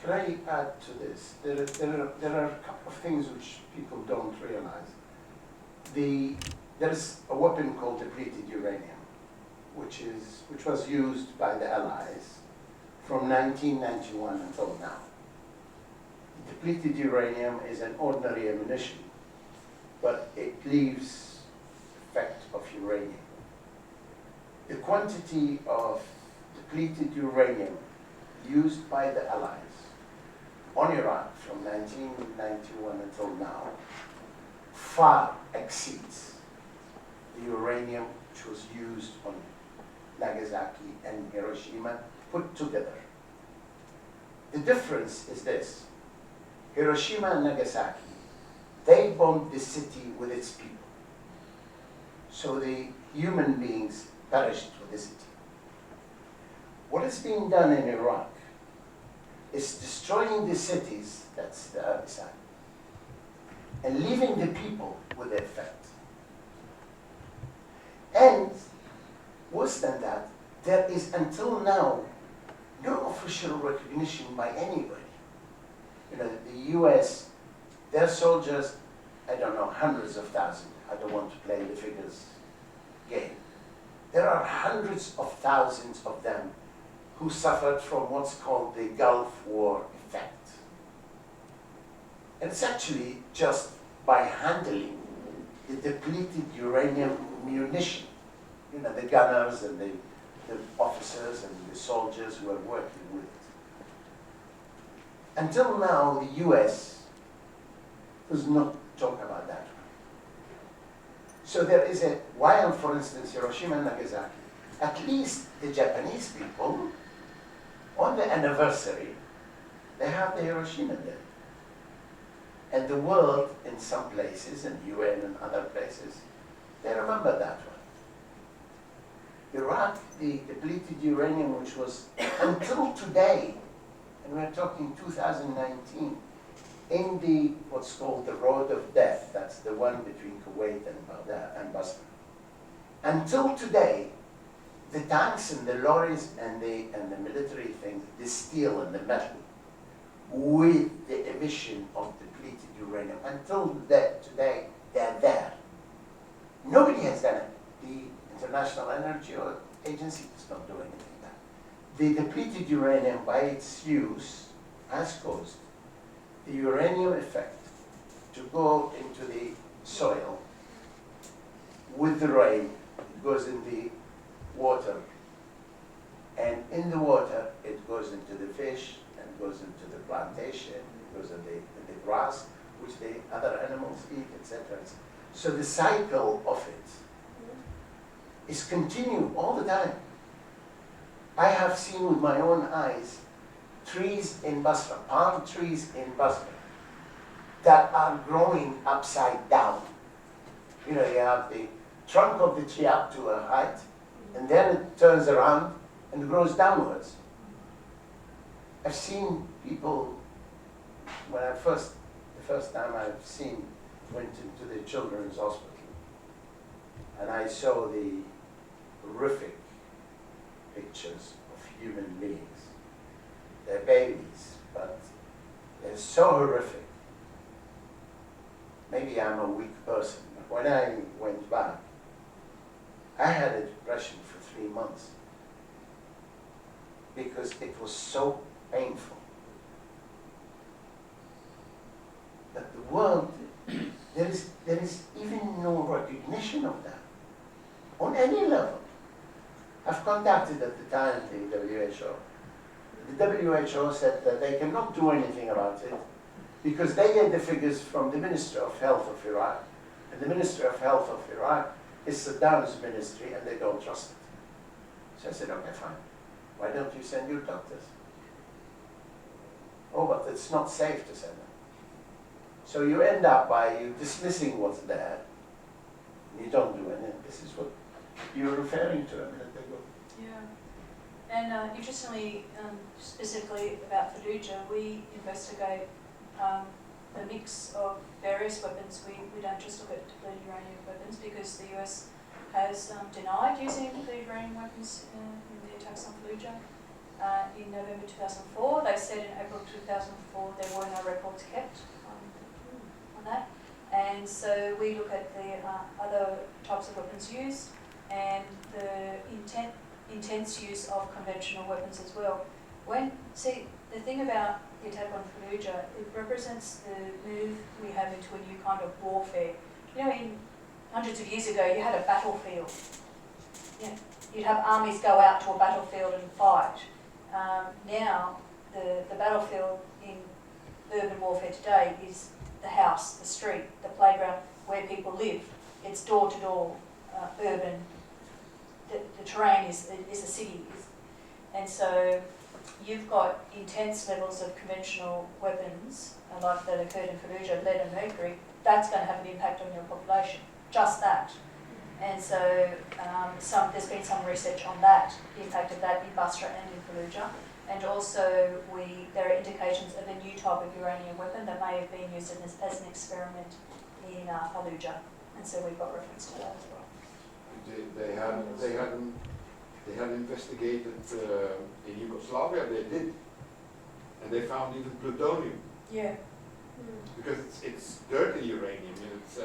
E: Can I add to this? There are a couple of things which people don't realize. There is a weapon called depleted uranium, which was used by the Allies from 1991 until now. Depleted uranium is an ordinary ammunition, but it leaves effect of uranium. The quantity of depleted uranium used by the Allies on Iraq from 1991 until now far exceeds the uranium which was used on Nagasaki and Hiroshima put together. The difference is this: Hiroshima and Nagasaki, they bombed the city with its people. So the human beings perished with the city. What is being done in Iraq is destroying the cities, that's the other side, and leaving the people with the effect. And worse than that, there is until now no official recognition by anybody. You know, the US, their soldiers, I don't know, hundreds of thousands. I don't want to play the figures game. There are hundreds of thousands of them who suffered from what's called the Gulf War effect. And it's actually just by handling the depleted uranium munition. You know, the gunners and the officers and the soldiers who are working with it. Until now, the US does not talk about that. So there is a, while, for instance, Hiroshima and Nagasaki, at least the Japanese people, on the anniversary, they have the Hiroshima Day. And the world, in some places, and UN and other places, they remember that one. Iraq, the depleted uranium, which was until today, and we're talking 2019, in the what's called the Road of Death, that's the one between Kuwait and Basra. Until today, the tanks and the lorries and the military things, the steel and the metal, with the emission of depleted uranium, until today, they're there. Nobody has done it. The International Energy Agency is not doing anything like that. The depleted uranium, by its use, has caused the uranium effect to go into the soil. With the rain, it goes in the water. And in the water, it goes into the fish, and goes into the plantation, it goes in the grass, which the other animals eat, etc. So the cycle of it is continued all the time. I have seen with my own eyes trees in Basra, palm trees in Basra, that are growing upside down. You know, you have the trunk of the tree up to a height, and then it turns around and grows downwards. I've seen people, when the first time I've went into the children's hospital, and I saw the horrific pictures of human beings. They're babies, but they're so horrific. Maybe I'm a weak person, but when I went back, I had a depression for 3 months because it was so painful. But the world, there is even recognition of that on any level. I've contacted at the time the WHO. The WHO said that they cannot do anything about it because they get the figures from the Ministry of Health of Iraq. And the Ministry of Health of Iraq is Saddam's ministry and they don't trust it. So I said, okay, fine. Why don't you send your doctors? Oh, but it's not safe to send them. So you end up by you dismissing what's there. You don't do anything. This is what you were referring to a minute ago.
B: Yeah. And interestingly, specifically about Fallujah, we investigate a mix of various weapons. We don't just look at depleted uranium weapons because the US has denied using depleted uranium weapons in the attacks on Fallujah. In November 2004, they said in April 2004 there were no records kept on that. And so we look at the other types of weapons used and the intense use of conventional weapons as well. See, the thing about the attack on Fallujah, it represents the move we have into a new kind of warfare. You know, hundreds of years ago, you had a battlefield. You know, you'd have armies go out to a battlefield and fight. Now, the battlefield in urban warfare today is the house, the street, the playground, where people live. It's door-to-door, urban. The terrain is a city. And so you've got intense levels of conventional weapons, like that occurred in Fallujah, lead and mercury. That's going to have an impact on your population, just that. And so there's been some research on that, the impact of that in Basra and in Fallujah. And also there are indications of a new type of uranium weapon that may have been used as an experiment in Fallujah. And so we've got reference to that as well.
C: They had investigated in Yugoslavia, they did, and they found even plutonium.
B: Yeah.
C: Because it's dirty uranium, and it's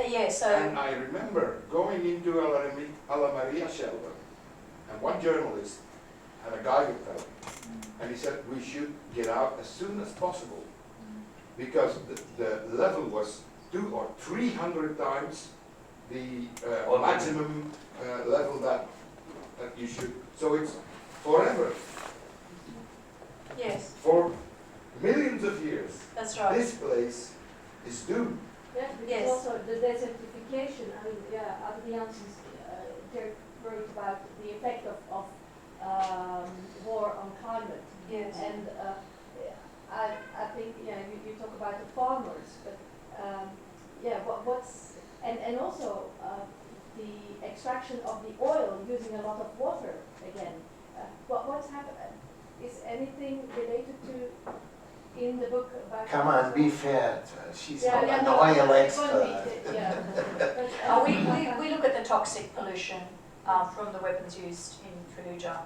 B: yeah, so...
C: And I remember going into Alla Maria shelter, and one journalist had a Geiger counter, and he said we should get out as soon as possible, because the level was 200 or 300 times the maximum level that you should. So it's forever.
B: Yes.
C: For millions of years.
B: That's right.
C: This place is doomed.
I: Yeah, because
B: Yes.
I: also the desertification, I mean, yeah, Adriansens wrote about the effect of war on climate.
B: Yes.
I: And I think, yeah, you talk about the farmers, but yeah, and also the extraction of the oil using a lot of water again. What's happened? Is anything related to in the book about?
E: Come on, be fair to her. She's not an
I: no,
E: oil
I: it's gonna
E: expert.
I: be, yeah. But,
B: We look at the toxic pollution from the weapons used in Fallujah,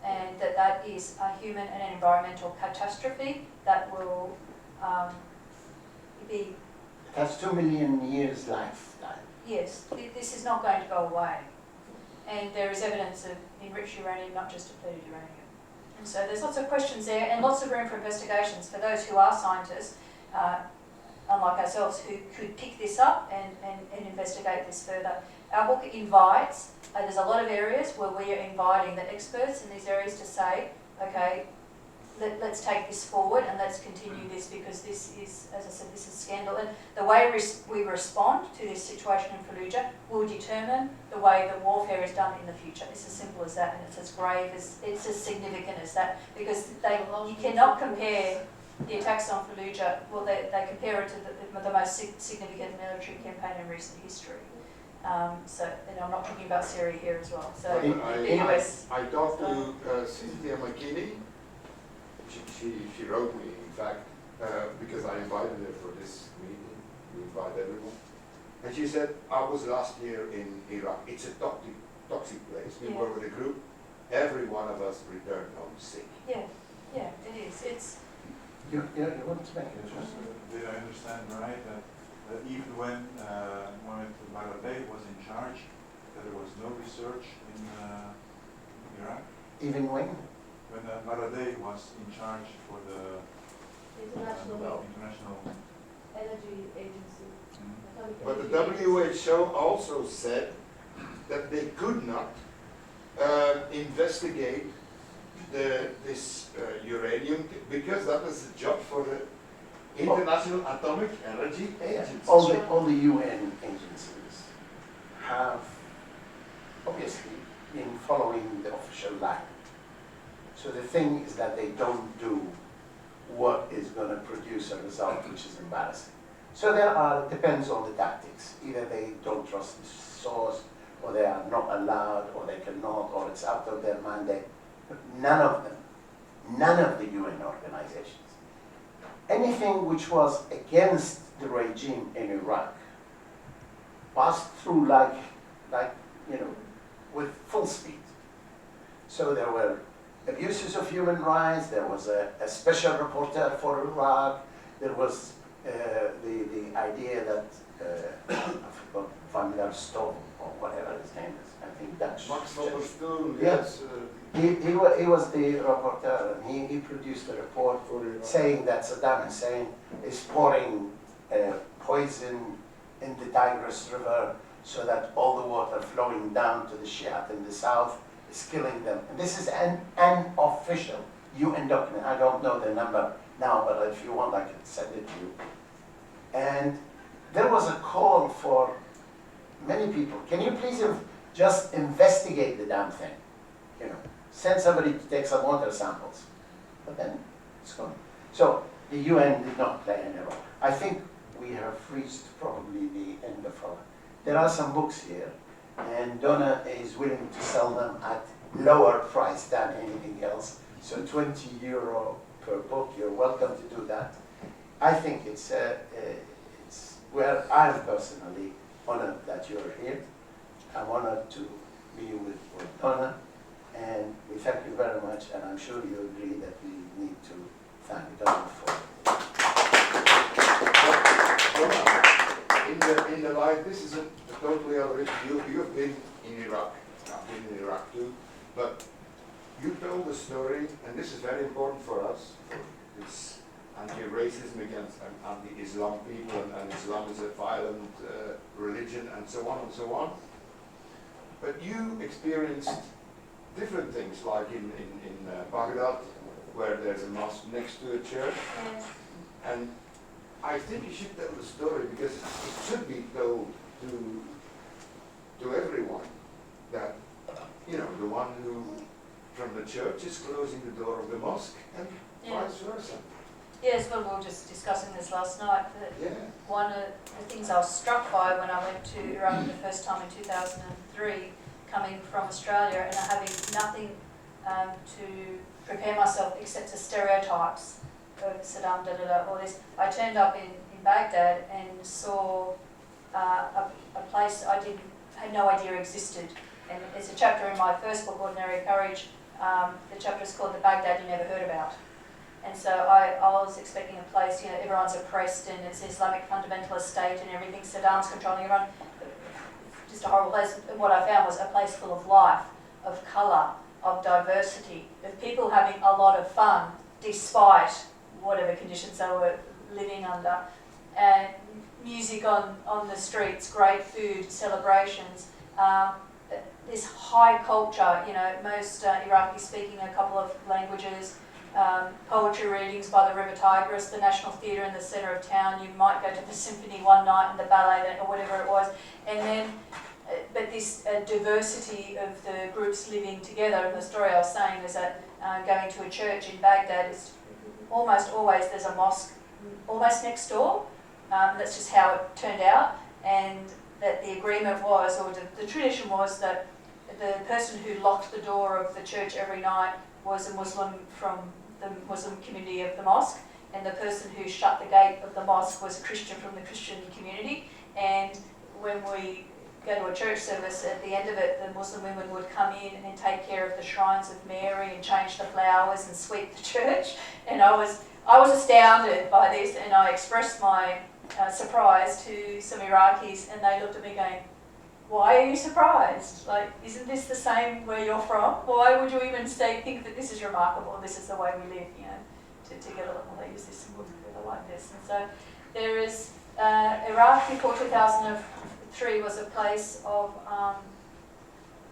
B: and that is a human and an environmental catastrophe that will be...
E: That's 2 million years lifetime.
B: Yes, this is not going to go away. And there is evidence of enriched uranium, not just depleted uranium. And so there's lots of questions there and lots of room for investigations for those who are scientists, unlike ourselves, who could pick this up and investigate this further. Our book invites, there's a lot of areas where we are inviting the experts in these areas to say, okay, let's take this forward and let's continue this, because this is, as I said, this is scandal. And the way we respond to this situation in Fallujah will determine the way the warfare is done in the future. It's as simple as that, and it's as grave as, it's as significant as that, because you cannot compare the attacks on Fallujah, well, they compare it to the most significant military campaign in recent history. So, and I'm not talking about Syria here as well. So, the US.
C: I talked to Cynthia McKinney. She wrote me, in fact, because I invited her for this meeting. We invite everyone. And she said, I was last year in Iraq. It's a toxic place. We were with a group. Every one of us returned home sick.
B: Yeah, it is. It's...
E: You want to make it?
J: Did I understand right that even when Mohammed Baradei was in charge, that there was no research in Iraq?
E: Even when?
J: When Baradei was in charge for the
I: international. Energy Agency. Atomic
C: But
I: Energy
C: the
I: Agency.
C: WHO also said that they could not investigate this uranium because that was a job for the International Atomic Energy Agency.
E: All the UN agencies have obviously been following the official line. So the thing is that they don't do what is going to produce a result which is embarrassing. So it depends on the tactics. Either they don't trust the source, or they are not allowed, or they cannot, or it's out of their mandate. But none of them, none of the UN organizations, anything which was against the regime in Iraq passed through like with full speed. So there were abuses of human rights, there was a special rapporteur for Iraq, there was the idea that, I forgot, Van der Stoel, or whatever his name is, I think Dutch.
C: Max van der Stoel,
E: Yes. He was the rapporteur, and he produced a report saying that Saddam Hussein is pouring poison in the Tigris River so that all the water flowing down to the Shiite in the south is killing them. And this is an official UN document. I don't know the number now, but if you want, I can send it to you. And there was a call for many people. Can you please just investigate the damn thing? You know, send somebody to take some water samples. But then it's gone. So the UN did not play any role. I think we have reached probably the end of our. There are some books here, and Donna is willing to sell them at lower price than anything else. So €20 per book. You're welcome to do that. I think it's where I am personally honored that you're here. I'm honored to be with Donna, and we thank you very much, and I'm sure you agree that we need to thank Donna for
C: In the life, this is a totally other issue. You've been in Iraq. I've been in Iraq too. But you told the story, and this is very important for us, for this anti-racism against anti-Islam people, and Islam is a violent religion, and so on and so on. But you experienced different things, like in Baghdad, where there's a mosque next to a church.
B: Yes.
C: And I think you should tell the story because it should be told to everyone that, you know, the one who from the church is closing the door of the mosque and vice versa.
B: Yes, well, we were just discussing this last night. That
C: Yeah.
B: one of the things I was struck by when I went to Iraq the first time in 2003, coming from Australia and having nothing to prepare myself except the stereotypes of Saddam, all this. I turned up in Baghdad and saw a place I had no idea existed. And it's a chapter in my first book, Ordinary Courage. The chapter is called The Baghdad You Never Heard About. And so I was expecting a place, you know, everyone's oppressed and it's an Islamic fundamentalist state and everything, Saddam's controlling everyone. Just a horrible place. And what I found was a place full of life, of colour, of diversity, of people having a lot of fun despite whatever conditions they were living under. And music on the streets, great food, celebrations. This high culture, you know, most Iraqis speaking a couple of languages, poetry readings by the River Tigris, the National Theatre in the centre of town. You might go to the symphony one night and the ballet or whatever it was. And then, but this diversity of the groups living together. And the story I was saying is that going to a church in Baghdad is almost always there's a mosque almost next door. That's just how it turned out. And that the agreement was, or the tradition was, that the person who locked the door of the church every night was a Muslim from the Muslim community of the mosque, and the person who shut the gate of the mosque was a Christian from the Christian community. And when we go to a church service, at the end of it, the Muslim women would come in and take care of the shrines of Mary and change the flowers and sweep the church. And I was astounded by this, and I expressed my surprise to some Iraqis, and they looked at me going, "Why are you surprised? Like, isn't this the same where you're from? Why would you even think that this is remarkable? This is the way we live, you know, to get along. Well, they use this and we'll like this." And so there is Iraq before 2003 was a place of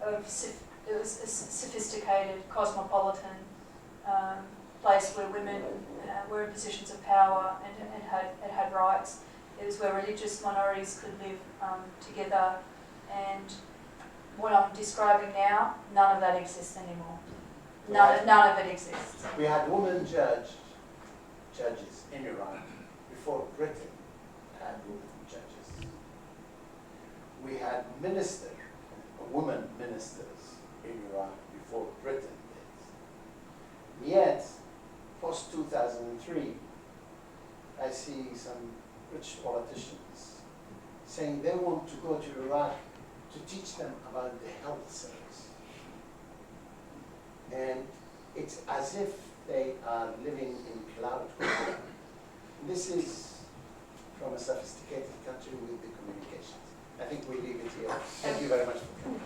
B: it was a sophisticated, cosmopolitan place where women were in positions of power and had rights. It was where religious minorities could live together, and what I'm describing now, none of that exists anymore. None of it exists.
E: We had women judges in Iran before Britain had women judges. We had women ministers in Iran before Britain did. Yet, post 2003, I see some rich politicians saying they want to go to Iraq to teach them about the health service. And it's as if they are living in cloud cover. This is from a sophisticated country with the communications. I think we leave it here. Thank you very much for coming.